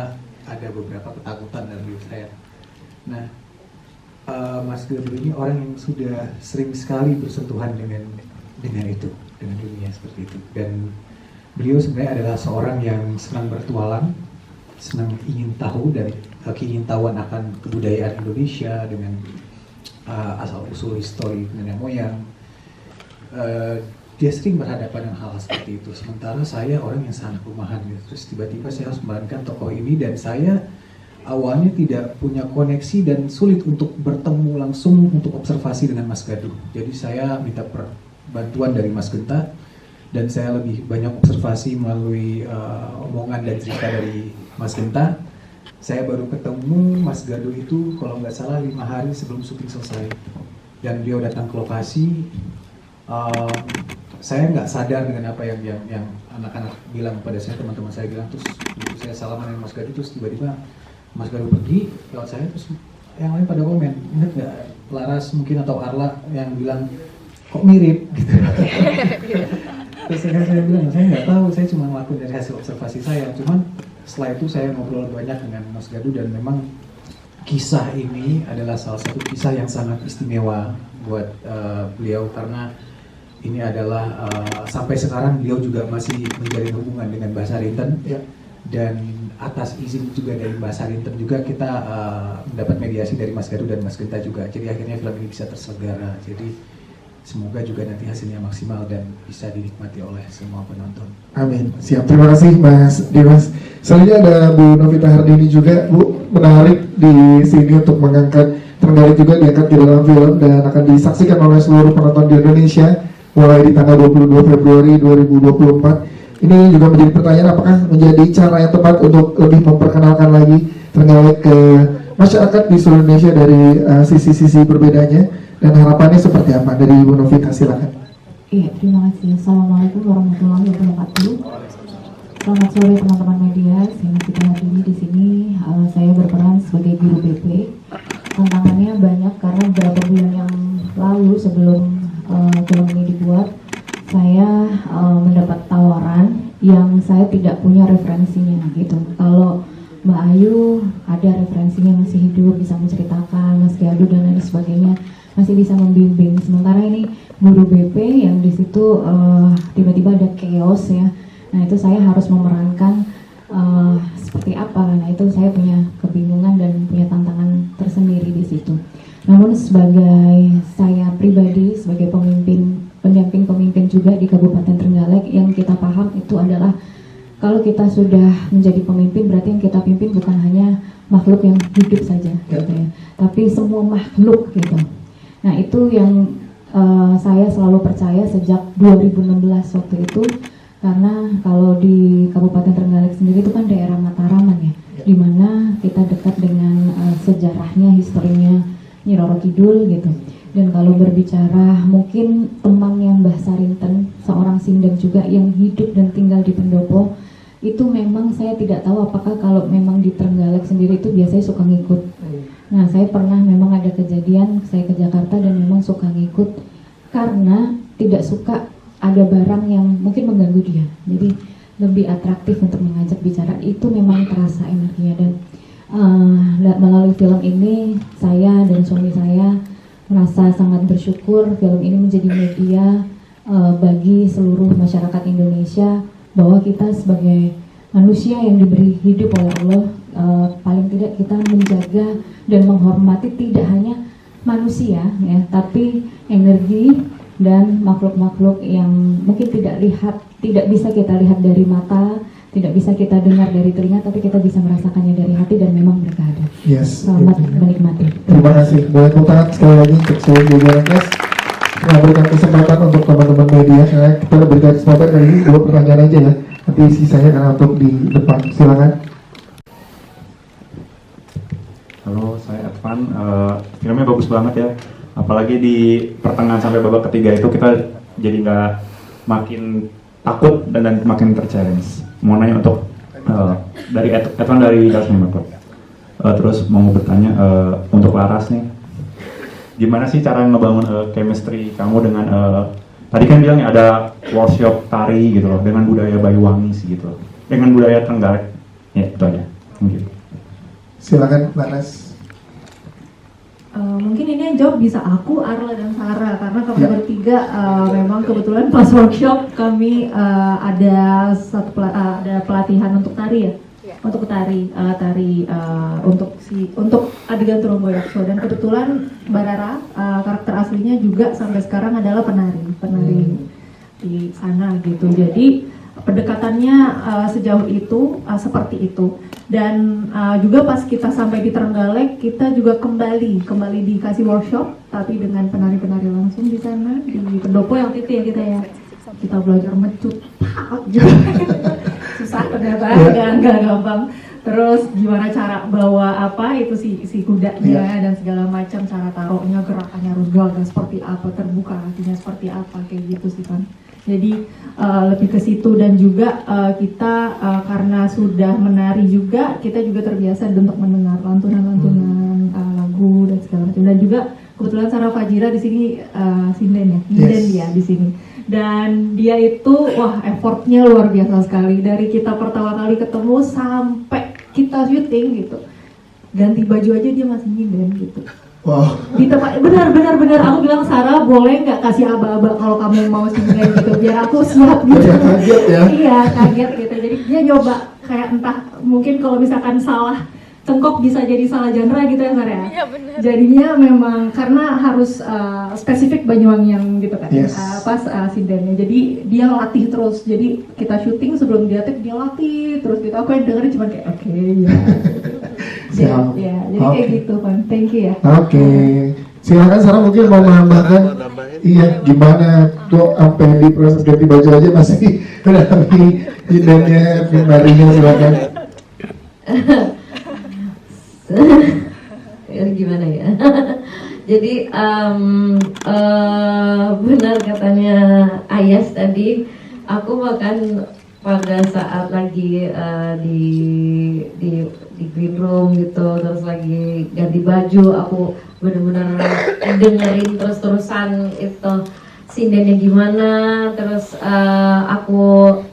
ada beberapa ketakutan dalam diri saya. Nah, Mas Gaduh ini orang yang sudah sering sekali bersentuhan dengan itu, dengan dunia seperti itu. Dan beliau sebenarnya adalah seorang yang senang bertualang, senang ingin tahu dan keingintahuan akan kebudayaan Indonesia dengan asal-usul histori nenek moyang. Dia sering berhadapan dengan hal seperti itu. Sementara saya orang yang sangat rumahan gitu. Terus tiba-tiba saya harus memerankan tokoh ini dan saya awalnya tidak punya koneksi dan sulit untuk bertemu langsung untuk observasi dengan Mas Gaduh. Jadi saya minta bantuan dari Mas Genta dan saya lebih banyak observasi melalui omongan dan cerita dari Mas Genta. Saya baru ketemu Mas Gaduh itu kalau nggak salah 5 hari sebelum syuting selesai dan beliau datang ke lokasi. Saya nggak sadar dengan apa yang anak-anak bilang pada saya, teman-teman saya bilang, terus saya salaman dengan Mas Gaduh, terus tiba-tiba Mas Gaduh pergi lewat saya, terus yang lain pada komen, ingat nggak Laras mungkin atau Arla yang bilang kok mirip gitu. Terus saya bilang saya nggak tahu, saya cuma ngelakuin dari hasil observasi saya. Cuman setelah itu saya ngobrol banyak dengan Mas Gaduh dan memang kisah ini adalah salah satu kisah yang sangat istimewa buat beliau karena ini adalah sampai sekarang beliau juga masih menjalin hubungan dengan Mbah Sarinten ya. Dan atas izin juga dari Mbah Sarinten juga kita mendapat mediasi dari Mas Gaduh dan Mas Genta juga. Jadi akhirnya film ini bisa terselenggara. Jadi semoga juga nanti hasilnya maksimal dan bisa dinikmati oleh semua penonton. Amin. Siap. Terima kasih Mas Dimas. Selanjutnya ada Bu Novita Hardini juga. Bu, menarik di sini untuk mengangkat Trenggalek juga diangkat di dalam film dan akan disaksikan oleh seluruh penonton di Indonesia mulai di tanggal 22 Februari 2024. Ini juga menjadi pertanyaan, apakah menjadi cara yang tepat untuk lebih memperkenalkan lagi Trenggalek ke masyarakat di seluruh Indonesia dari sisi-sisi berbedanya, dan harapannya seperti apa dari Ibu Novita, silakan. Iya, terima kasih. Assalamualaikum warahmatullahi wabarakatuh. Selamat sore teman-teman media. Saya Novita Hardini di sini. Saya berperan sebagai guru BP. Tantangannya banyak karena beberapa bulan yang lalu sebelum film ini dibuat, saya mendapat tawaran yang saya tidak punya referensinya gitu. Kalau Mbak Ayu ada referensinya, masih hidup, bisa menceritakan, Mas Gaduh dan lain sebagainya, masih bisa membimbing. Sementara ini guru BP yang di situ tiba-tiba ada chaos ya. Nah itu saya harus memerankan seperti apa. Nah itu saya punya kebingungan dan punya tantangan tersendiri di situ. Namun sebagai saya pribadi, sebagai pendamping pemimpin juga di Kabupaten Trenggalek, yang kita paham itu adalah kalau kita sudah menjadi pemimpin berarti yang kita pimpin bukan hanya makhluk yang hidup saja gitu ya, tapi semua makhluk gitu. Nah itu yang saya selalu percaya sejak 2016 waktu itu, karena kalau di Kabupaten Trenggalek sendiri itu kan daerah Mataraman ya, di mana kita dekat dengan sejarahnya, historinya Nyi Roro Kidul gitu. Dan kalau berbicara mungkin temannya Mbah Sarinten, seorang Sindang juga yang hidup dan tinggal di Pendopo, itu memang saya tidak tahu apakah kalau memang di Trenggalek sendiri itu biasanya suka ngikut. Nah saya pernah memang ada kejadian saya ke Jakarta dan memang suka ngikut karena tidak suka ada barang yang mungkin mengganggu dia. Jadi lebih atraktif untuk mengajak bicara, itu memang terasa energinya. Dan melalui film ini saya dan suami saya merasa sangat bersyukur film ini menjadi media bagi seluruh masyarakat Indonesia, bahwa kita sebagai manusia yang diberi hidup oleh Allah, paling tidak kita menjaga dan menghormati tidak hanya manusia ya, tapi energi dan makhluk-makhluk yang mungkin tidak bisa kita lihat dari mata, tidak bisa kita dengar dari telinga, tapi kita bisa merasakannya dari hati, dan memang mereka ada. Yes. Selamat menikmati. Terima kasih. Boleh tepuk tangan sekali lagi untuk seluruh jajaran kes. Memberikan kesempatan untuk teman-teman media. Kita berikan kesempatan kali ini 2 pertanyaan aja ya. Nanti sisanya karena untuk di depan. Silakan. Halo, saya Advan. Filmnya bagus banget ya. Apalagi di pertengahan sampai babak ketiga itu kita jadi nggak makin takut dan makin ter-challenge. Mau nanya untuk dari Advan dari Dallas Member. Terus mau bertanya untuk Laras nih, gimana sih cara ngebangun chemistry kamu dengan tadi kan bilangnya ada workshop tari gitu loh, dengan budaya Banyuwangi gitu, dengan budaya Trenggalek. Ya itu aja. Thank you. Silakan Laras. Mungkin ini yang jawab bisa aku, Arla, dan Sarah, karena kami bertiga memang kebetulan pas workshop kami ada ada pelatihan untuk tari ya, untuk tari untuk adegan Tromboyakso, dan kebetulan Mbak Rara karakter aslinya juga sampai sekarang adalah penari di sana gitu. Jadi pendekatannya sejauh itu seperti itu. Dan juga pas kita sampai di Trenggalek, kita juga kembali dikasih workshop, tapi dengan penari-penari langsung di sana di pendopo yang itu ya kita belajar mecut susah ternyata, nggak gampang. Terus gimana cara bawa itu si kudanya dan segala macam, cara taruhnya, gerakannya harus gagah seperti apa, terbuka hatinya seperti apa, kayak gitu sih kan. Jadi lebih ke situ, dan juga kita karena sudah menari juga, kita juga terbiasa untuk mendengar lantunan-lantunan lagu dan segala macam. Dan juga kebetulan Sarah Fajira di sini sinden dia di sini. Dan dia itu effortnya luar biasa sekali, dari kita pertama kali ketemu sampai kita syuting gitu. Ganti baju aja dia masih nyinden gitu. Wow. Di tempat benar aku bilang, Sarah boleh nggak kasih aba-aba kalau kamu mau singlet gitu, biar aku siap gitu. Kaget ya? Iya, kaget gitu. Jadi dia nyoba kayak entah mungkin kalau misalkan salah cengkok bisa jadi salah genre gitu ya, Sarah. Iya benar. Jadinya memang karena harus spesifik Banyuwangian gitu kan. Yes. Pas sindennya. Jadi dia latih terus. Jadi kita syuting sebelum dia take dia latih terus gitu. Aku yang dengerin cuma kayak oke, ya. Siap. Ya, jadi kayak gitu kan. Thank you ya. Oke. Silakan Sarah, mungkin mau menambahkan. Iya, gimana tuh sampai di proses ganti baju aja masih mengalami jindannya, narinya, silakan. Gimana ya? Jadi benar katanya Ayas tadi, aku bahkan pada saat lagi di green room gitu, terus lagi ganti baju, aku benar-benar dengerin terus-terusan itu sindennya gimana, terus aku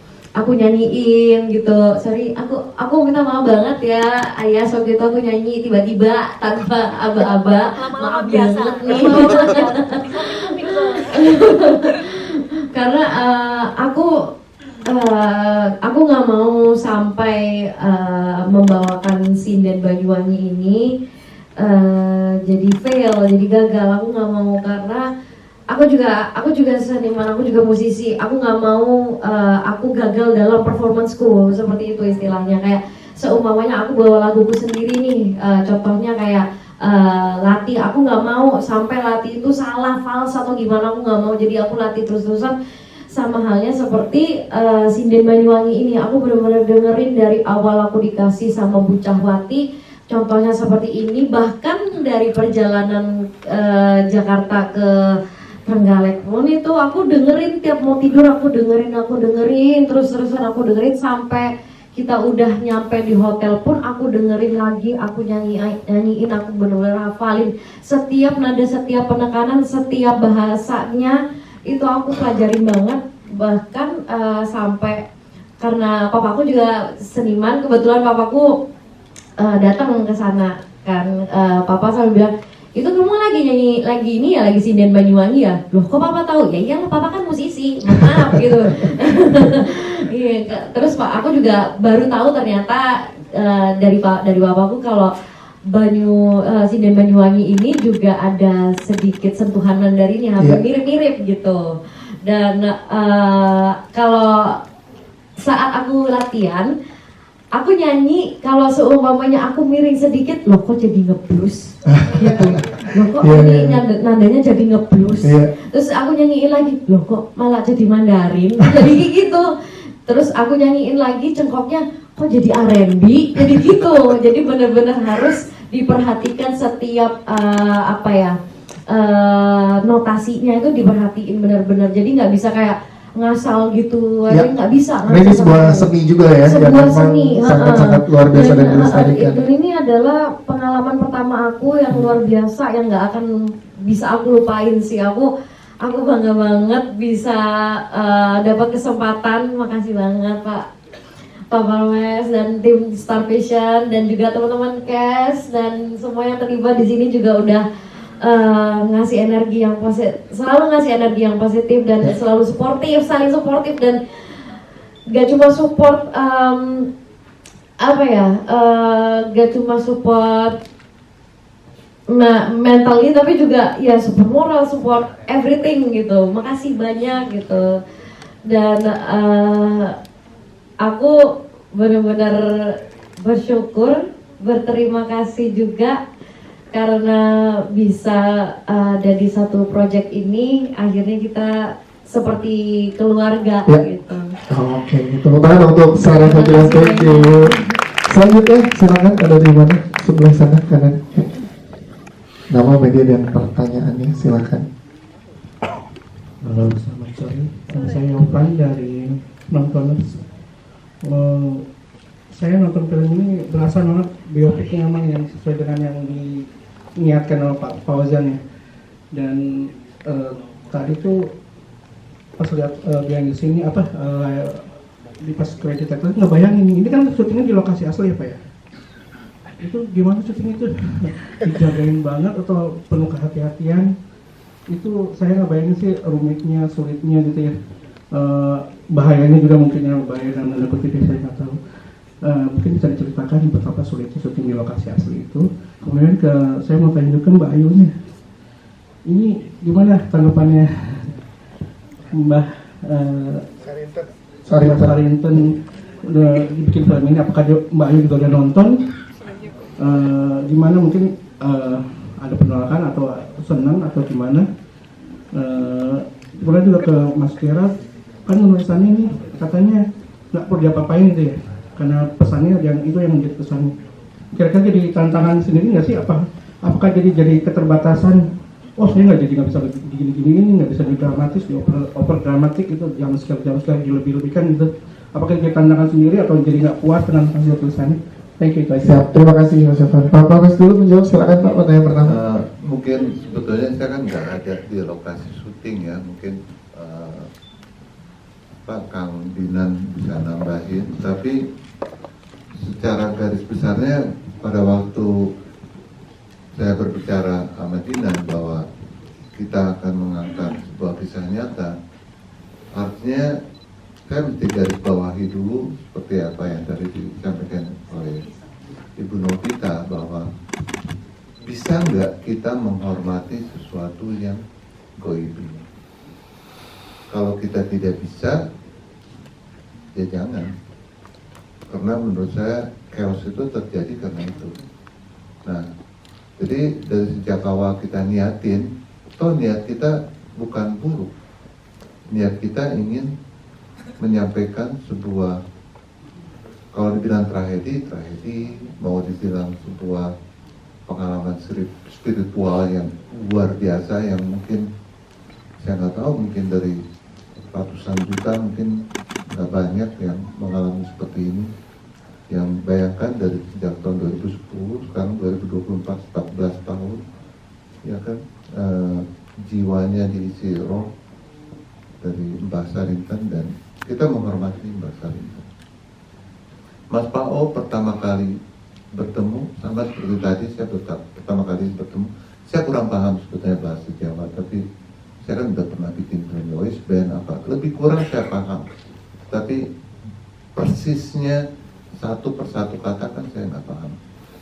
nyanyiin gitu. Sorry, aku minta maaf banget ya Ayas, waktu itu aku nyanyi tiba-tiba tanpa aba-aba, maaf banget nih. Karena aku nggak mau sampai membawakan sinden Banyuwangi ini jadi fail, jadi gagal. Aku nggak mau, karena aku juga seniman, aku juga musisi. Aku nggak mau aku gagal dalam performanceku, seperti itu istilahnya. Kayak seumpamanya aku bawa laguku sendiri nih, contohnya kayak latih, aku nggak mau sampai latih itu salah, fals atau gimana, aku nggak mau. Jadi aku latih terus-terusan. Sama halnya seperti sinden Banyuwangi ini, aku benar-benar dengerin dari awal aku dikasih sama Bu Cahwati, contohnya seperti ini. Bahkan dari perjalanan Jakarta ke Trenggalek pun itu aku dengerin, tiap mau tidur aku dengerin terus-terusan, aku dengerin sampai kita udah nyampe di hotel pun aku dengerin lagi, aku nyanyiin, aku bener-bener hafalin setiap nada, setiap penekanan, setiap bahasanya itu aku pelajarin banget. Bahkan sampai karena papaku juga seniman, kebetulan papaku datang ke sana kan, papa selalu bilang, itu kamu lagi nyanyi lagi ini ya, lagi sinden Banyuwangi ya? Loh kok papa tahu? Ya iyalah, papa kan musisi, maaf gitu. Iya, terus pak aku juga baru tahu ternyata dari papaku kalau sinden Banyuwangi ini juga ada sedikit sentuhan Mandarinnya, hampir mirip-mirip gitu. Dan kalau saat aku latihan, aku nyanyi, kalau seumpamanya aku miring sedikit, loh kok jadi ngeblues gitu. Loh kok ini nadanya jadi ngeblues. Terus aku nyanyiin lagi, loh kok malah jadi Mandarin. Jadi gitu. Terus aku nyanyiin lagi, cengkoknya kok jadi R&B. Jadi gitu. Jadi benar-benar harus diperhatikan setiap notasinya itu diperhatiin benar-benar. Jadi nggak bisa kayak ngasal gitu, nggak bisa. Ini sebuah seni juga ya, sebuah seni, sangat luar biasa dan dilestarikan. Dan ini adalah pengalaman pertama aku yang luar biasa, yang nggak akan bisa aku lupain sih. Aku bangga banget bisa dapat kesempatan. Makasih banget Pak Parwes dan tim Star Vision dan juga teman-teman cast dan semua yang terlibat di sini juga udah ngasih energi yang positif, selalu ngasih energi yang positif dan selalu suportif, saling suportif, dan gak cuma support gak cuma support mentally, tapi juga ya support moral, support everything gitu. Makasih banyak gitu. Dan aku benar-benar bersyukur, berterima kasih juga karena bisa ada di satu project ini. Akhirnya kita seperti keluarga gitu. Oke, tepuk tangan untuk Sarah Fadila. Thank you. Selanjutnya silakan, ada di mana? Sebelah sana kanan. Nama, media dan pertanyaannya silakan. Halo, selamat sore. Saya Yovan dari Nontoners. Saya nonton film ini berasa banget biopiknya memang yang sesuai dengan yang diniatkan oleh Pak Fauzan ya. Dan tadi tuh pas lihat behind the scene di pas kredit itu nggak bayangin ini kan syutingnya di lokasi asli ya Pak ya. Itu gimana syuting itu? Dijagain banget atau penuh kehati-hatian? Itu saya nggak bayangin sih rumitnya, sulitnya gitu ya. Bahayanya juga mungkin yang bahaya dan menakut itu saya nggak tahu. Mungkin bisa diceritakan betapa sulitnya syuting di lokasi asli itu. Kemudian saya mau tanya juga Mbak Ayunya, ini gimana tanggapannya Mbak Sarinten udah dibikin film ini? Apakah Mbak Ayu juga udah nonton? Gimana mungkin ada penolakan atau senang atau gimana? Kemudian juga ke Mas Kira, kan penulisannya ini katanya nggak perlu diapa-apain gitu ya, karena pesannya yang itu yang menjadi pesan. Kira-kira jadi tantangan sendiri nggak sih? Apakah jadi keterbatasan? Oh saya nggak bisa gini-gini, nggak bisa di dramatis, di over dramatik itu yang sekali dilebih-lebihkan gitu. Apakah jadi tantangan sendiri atau jadi nggak puas dengan hasil tulisannya? Thank you guys. Siap, terima kasih Mas Yovan. Pak Parwes dulu menjawab, silakan Pak, pertanyaan pertama. Mungkin sebetulnya saya kan nggak ada di lokasi syuting ya, mungkin Pak Kang Dinan bisa nambahin, tapi secara garis besarnya pada waktu saya berbicara sama Dinan bahwa kita akan mengangkat sebuah kisah nyata, artinya saya mesti garis bawahi dulu seperti apa yang tadi disampaikan oleh Ibu Novita, bahwa bisa nggak kita menghormati sesuatu yang goib ini. Kalau kita tidak bisa, ya jangan. Karena menurut saya chaos itu terjadi karena itu. Nah, jadi dari sejak awal kita niatin, toh niat kita bukan buruk. Niat kita ingin menyampaikan sebuah, kalau dibilang tragedi, mau dibilang sebuah pengalaman spiritual yang luar biasa, yang mungkin saya nggak tahu, mungkin dari ratusan juta mungkin nggak banyak yang mengalami seperti ini. yang bayangkan dari sejak tahun 2010 sekarang 2024 14 tahun ya kan, jiwanya diisi roh dari Mbah Sarinten dan kita menghormati Mbah Sarinten. Mas Pao pertama kali bertemu sama seperti tadi saya pertama kali bertemu, saya kurang paham sebetulnya bahasa Jawa, tapi saya kan udah pernah bikin film voice band apa, lebih kurang saya paham, tapi persisnya satu persatu kata kan saya nggak paham.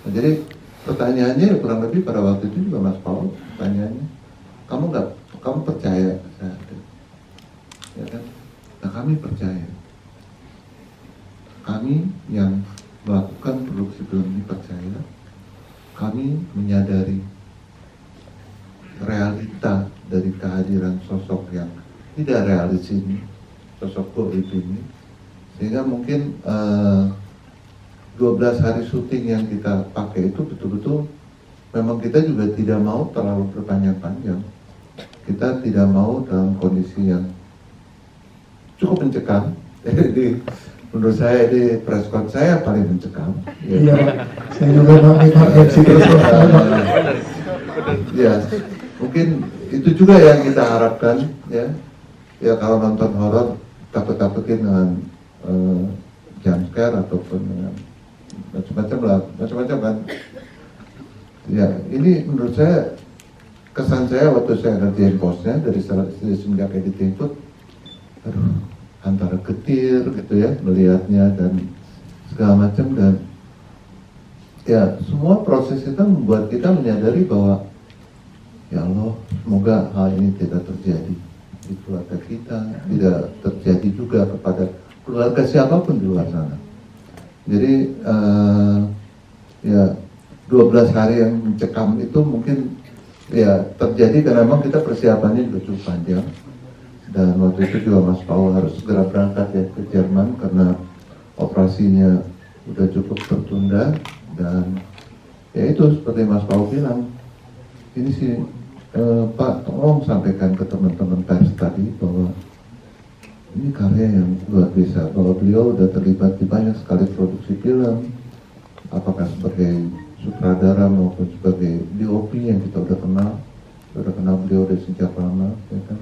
Nah, jadi pertanyaannya kurang lebih pada waktu itu juga Mas Paul pertanyaannya, kamu percaya saya ada, ya kan? Nah kami percaya, kami yang melakukan produksi film ini percaya, kami menyadari realita dari kehadiran sosok yang tidak realis ini, sosok Goib ini, sehingga mungkin 12 hari syuting yang kita pakai itu betul-betul memang kita juga tidak mau terlalu berpanjang-panjang, kita tidak mau dalam kondisi yang cukup mencekam. Jadi menurut saya di press con saya paling mencekam. Iya, saya juga mengikuti terus. Ya, mungkin itu juga yang kita harapkan ya. Ya kalau nonton horor takut-takutin dengan jump scare ataupun dengan macam-macam kan. Ya, ini menurut saya kesan saya waktu saya ngerjain posnya dari Semenjak Editing Input, aduh, antara getir gitu ya melihatnya dan segala macam, dan ya semua proses itu membuat kita menyadari bahwa ya Allah, semoga hal ini tidak terjadi di keluarga kita, tidak terjadi juga kepada keluarga siapapun di luar sana. Jadi ya 12 hari yang mencekam itu mungkin ya terjadi karena memang kita persiapannya juga cukup panjang. Dan waktu itu juga Mas Paul harus segera berangkat ya ke Jerman karena operasinya udah cukup tertunda. Dan ya itu seperti Mas Paul bilang, ini sih Pak tolong sampaikan ke teman-teman pers tadi bahwa ini karya yang luar biasa, bahwa beliau udah terlibat di banyak sekali produksi film, apakah sebagai sutradara maupun sebagai DOP yang kita udah kenal beliau dari sejak lama, ya kan?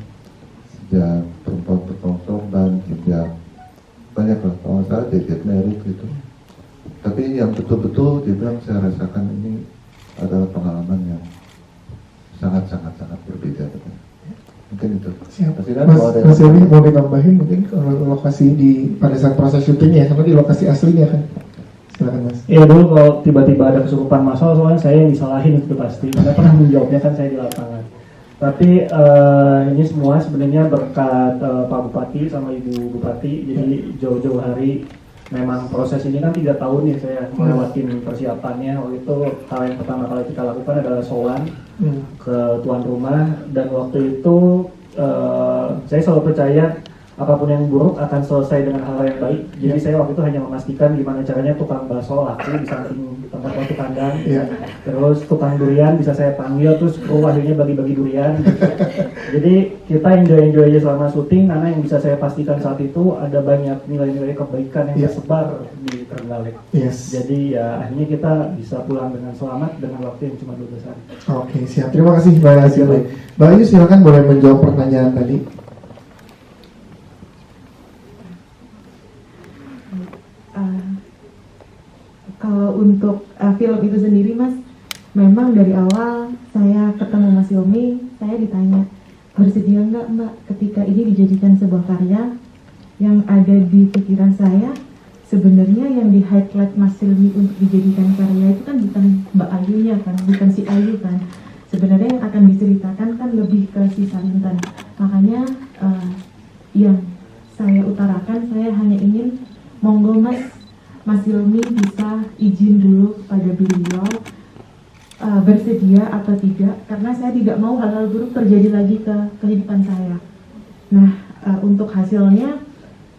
Sejak Perempuan Sorban, sejak banyak lah, kalau saya David Merrick gitu. Tapi yang betul-betul dibilang saya rasakan ini adalah pengalaman yang sangat berbeda. Mungkin itu. Siap. Mas Yoni mau ditambahin mungkin kalau lokasi pada saat proses syuting ya, karena di lokasi aslinya kan. Silakan Mas. Iya, dulu kalau tiba-tiba ada kesurupan masal, soalnya saya yang disalahin itu pasti. Karena pernah menjawabnya kan saya di lapangan. Tapi ini semua sebenarnya berkat Pak Bupati sama Ibu Bupati. Jadi jauh-jauh hari, memang proses ini kan 3 tahun ya saya melewatin persiapannya. Waktu itu hal yang pertama kali kita lakukan adalah sowan ke tuan rumah, dan waktu itu saya selalu percaya apapun yang buruk akan selesai dengan hal yang baik. Jadi saya waktu itu hanya memastikan gimana caranya tukang bakso laku di samping tempat waktu kandang. Terus tukang durian bisa saya panggil, terus akhirnya bagi-bagi durian. Jadi kita enjoy aja selama syuting, karena yang bisa saya pastikan saat itu ada banyak nilai-nilai kebaikan yang tersebar di Trenggalek. Jadi ya akhirnya kita bisa pulang dengan selamat dengan waktu yang cuma 12 hari. Oke, siap. Terima kasih Mbak Asyik. Mbak Ayu silakan boleh menjawab pertanyaan tadi. Kalau untuk film itu sendiri Mas, memang dari awal saya ketemu Mas Yomi, saya ditanya bersedia nggak Mbak ketika ini dijadikan sebuah karya. Yang ada di pikiran saya sebenarnya yang di highlight Mas Yomi untuk dijadikan karya itu kan bukan Mbak Ayunya kan, bukan si Ayu kan. Sebenarnya yang akan diceritakan kan lebih ke si Sarinten. Makanya yang saya utarakan, saya hanya ingin monggo Mas Yomi bisa izin dulu kepada beliau bersedia atau tidak, karena saya tidak mau hal-hal buruk terjadi lagi ke kehidupan saya. Nah, untuk hasilnya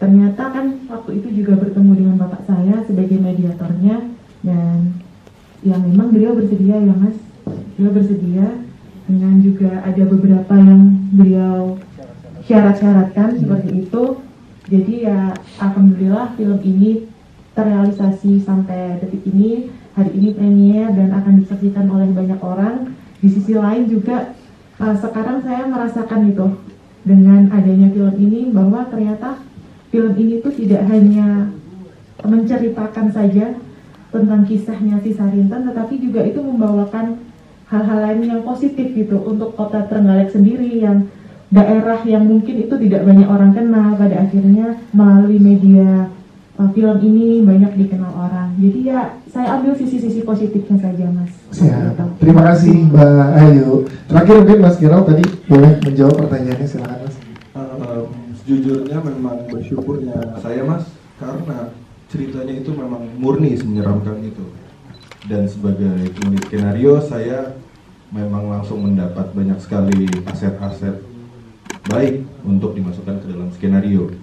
ternyata kan waktu itu juga bertemu dengan bapak saya sebagai mediatornya, dan yang memang beliau bersedia ya Mas, beliau bersedia, dengan juga ada beberapa yang beliau syarat-syaratkan seperti itu. Jadi ya alhamdulillah film ini terrealisasi sampai detik ini. Hari ini premier dan akan disaksikan oleh banyak orang. Di sisi lain juga sekarang saya merasakan itu dengan adanya film ini, bahwa ternyata film ini tuh tidak hanya menceritakan saja tentang kisahnya si Sarintan, tetapi juga itu membawakan hal-hal lain yang positif gitu untuk kota Trenggalek sendiri, yang daerah yang mungkin itu tidak banyak orang kenal, pada akhirnya melalui media film ini banyak dikenal orang. Jadi ya saya ambil sisi-sisi positifnya saja, Mas. Siap. Terima kasih Mbak Ayu. Terakhir mungkin Mas Giral tadi boleh menjawab pertanyaannya, silakan Mas. Sejujurnya memang bersyukurnya saya, Mas, karena ceritanya itu memang murni menyeramkan itu. Dan sebagai penulis skenario, saya memang langsung mendapat banyak sekali aset-aset baik untuk dimasukkan ke dalam skenario.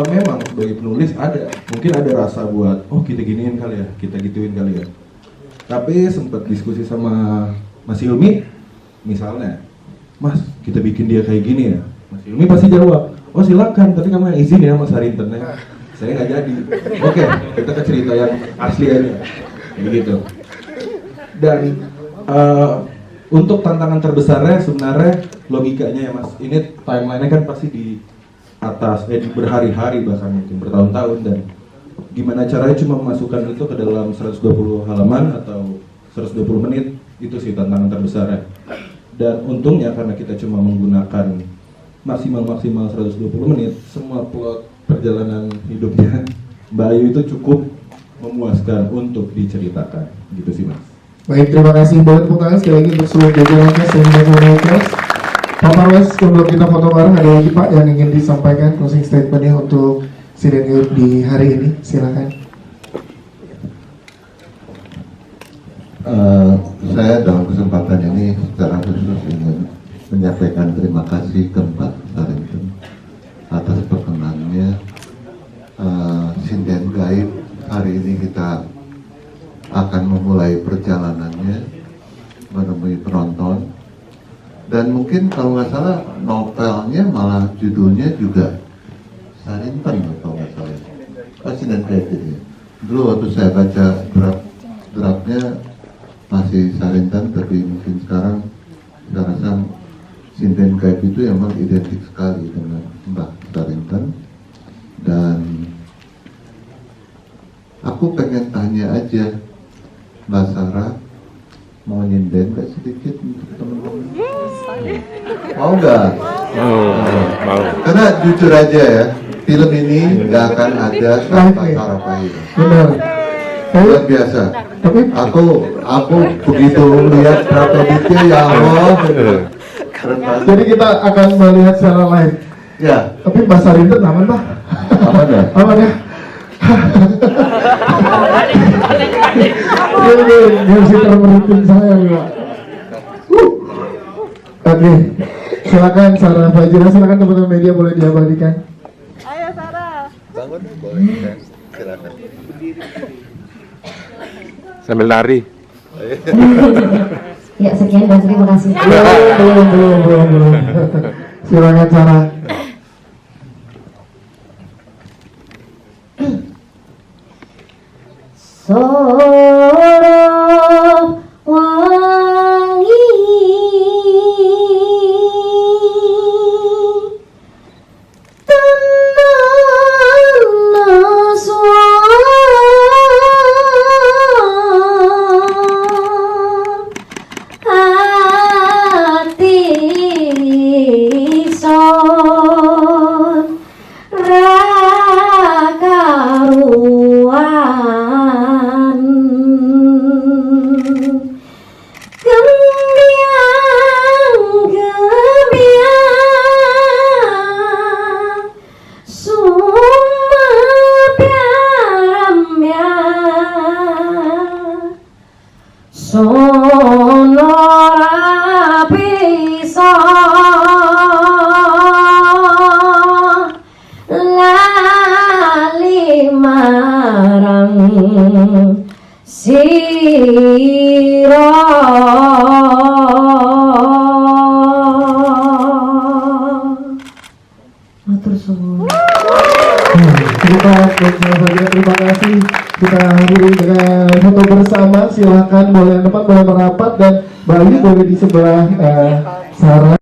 Memang sebagai penulis mungkin ada rasa buat kita giniin kali ya, kita gituin kali ya. Tapi sempat diskusi sama Mas Hilmi, misalnya, Mas kita bikin dia kayak gini ya. Mas Hilmi pasti jawab, oh silakan, tapi kamu yang izin ya Mas Sarintan ya. Saya nggak jadi. Oke, kita ke cerita yang asli aja, begitu. Dan untuk tantangan terbesarnya sebenarnya logikanya ya Mas, ini timelinenya kan pasti di atas berhari-hari, bahkan mungkin bertahun-tahun, dan gimana caranya cuma memasukkan itu ke dalam 120 halaman atau 120 menit, itu sih tantangan terbesarnya. Dan untungnya karena kita cuma menggunakan maksimal 120 menit, semua plot perjalanan hidupnya Mbak Ayu itu cukup memuaskan untuk diceritakan, gitu sih Mas. Baik, terima kasih. Boleh tepuk tangan sekali lagi untuk seluruh jajarannya sehingga mereka. Pak Parwes, sebelum kita foto bareng, ada lagi Pak yang ingin disampaikan closing statementnya untuk Sinden Gaib di hari ini, silakan. Saya dalam kesempatan ini secara khusus ingin menyampaikan terima kasih ke Mbak Sarintan atas perkenannya. Sinden Gaib hari ini kita akan memulai perjalanannya menemui penonton. Dan mungkin kalau nggak salah novelnya malah judulnya juga Sarintan kalau nggak salah. Sinden Gaib jadi. Dulu waktu saya baca draftnya masih Sarintan, tapi mungkin sekarang saya rasa Sinden Gaib itu emang identik sekali dengan Mbak Sarintan. Dan aku pengen tanya aja, Mbak Sarah, mau nyinden gak sedikit untuk teman-teman? Mau nggak? Mau. Karena jujur aja ya, film ini nggak akan ada tanpa Sarah Fahira. Benar. Luar biasa. Aku begitu lihat berapa detail, ya Allah. Jadi kita akan melihat secara live. Ya. Tapi Mbak Sarintan aman Pak? Aman ya? Aman ya? Ini harus merhatiin saya Pak. Oke, silakan Sarah Fajira, silakan teman-teman media boleh diabadikan. Ayo Sarah. Bangun boleh, silakan. Sambil lari. Ya, sekian dan terima kasih. Belum. Silakan Sarah. Soroh wangi tenan hati son rakaruan gembiang sumapiaramya sonora bisa lali marang sira matur suwun. Kita langsung saja, terima kasih. Kita hadiri dengan foto bersama. Silakan boleh yang depan boleh merapat dan Mbak Ayu boleh di sebelah Sarah.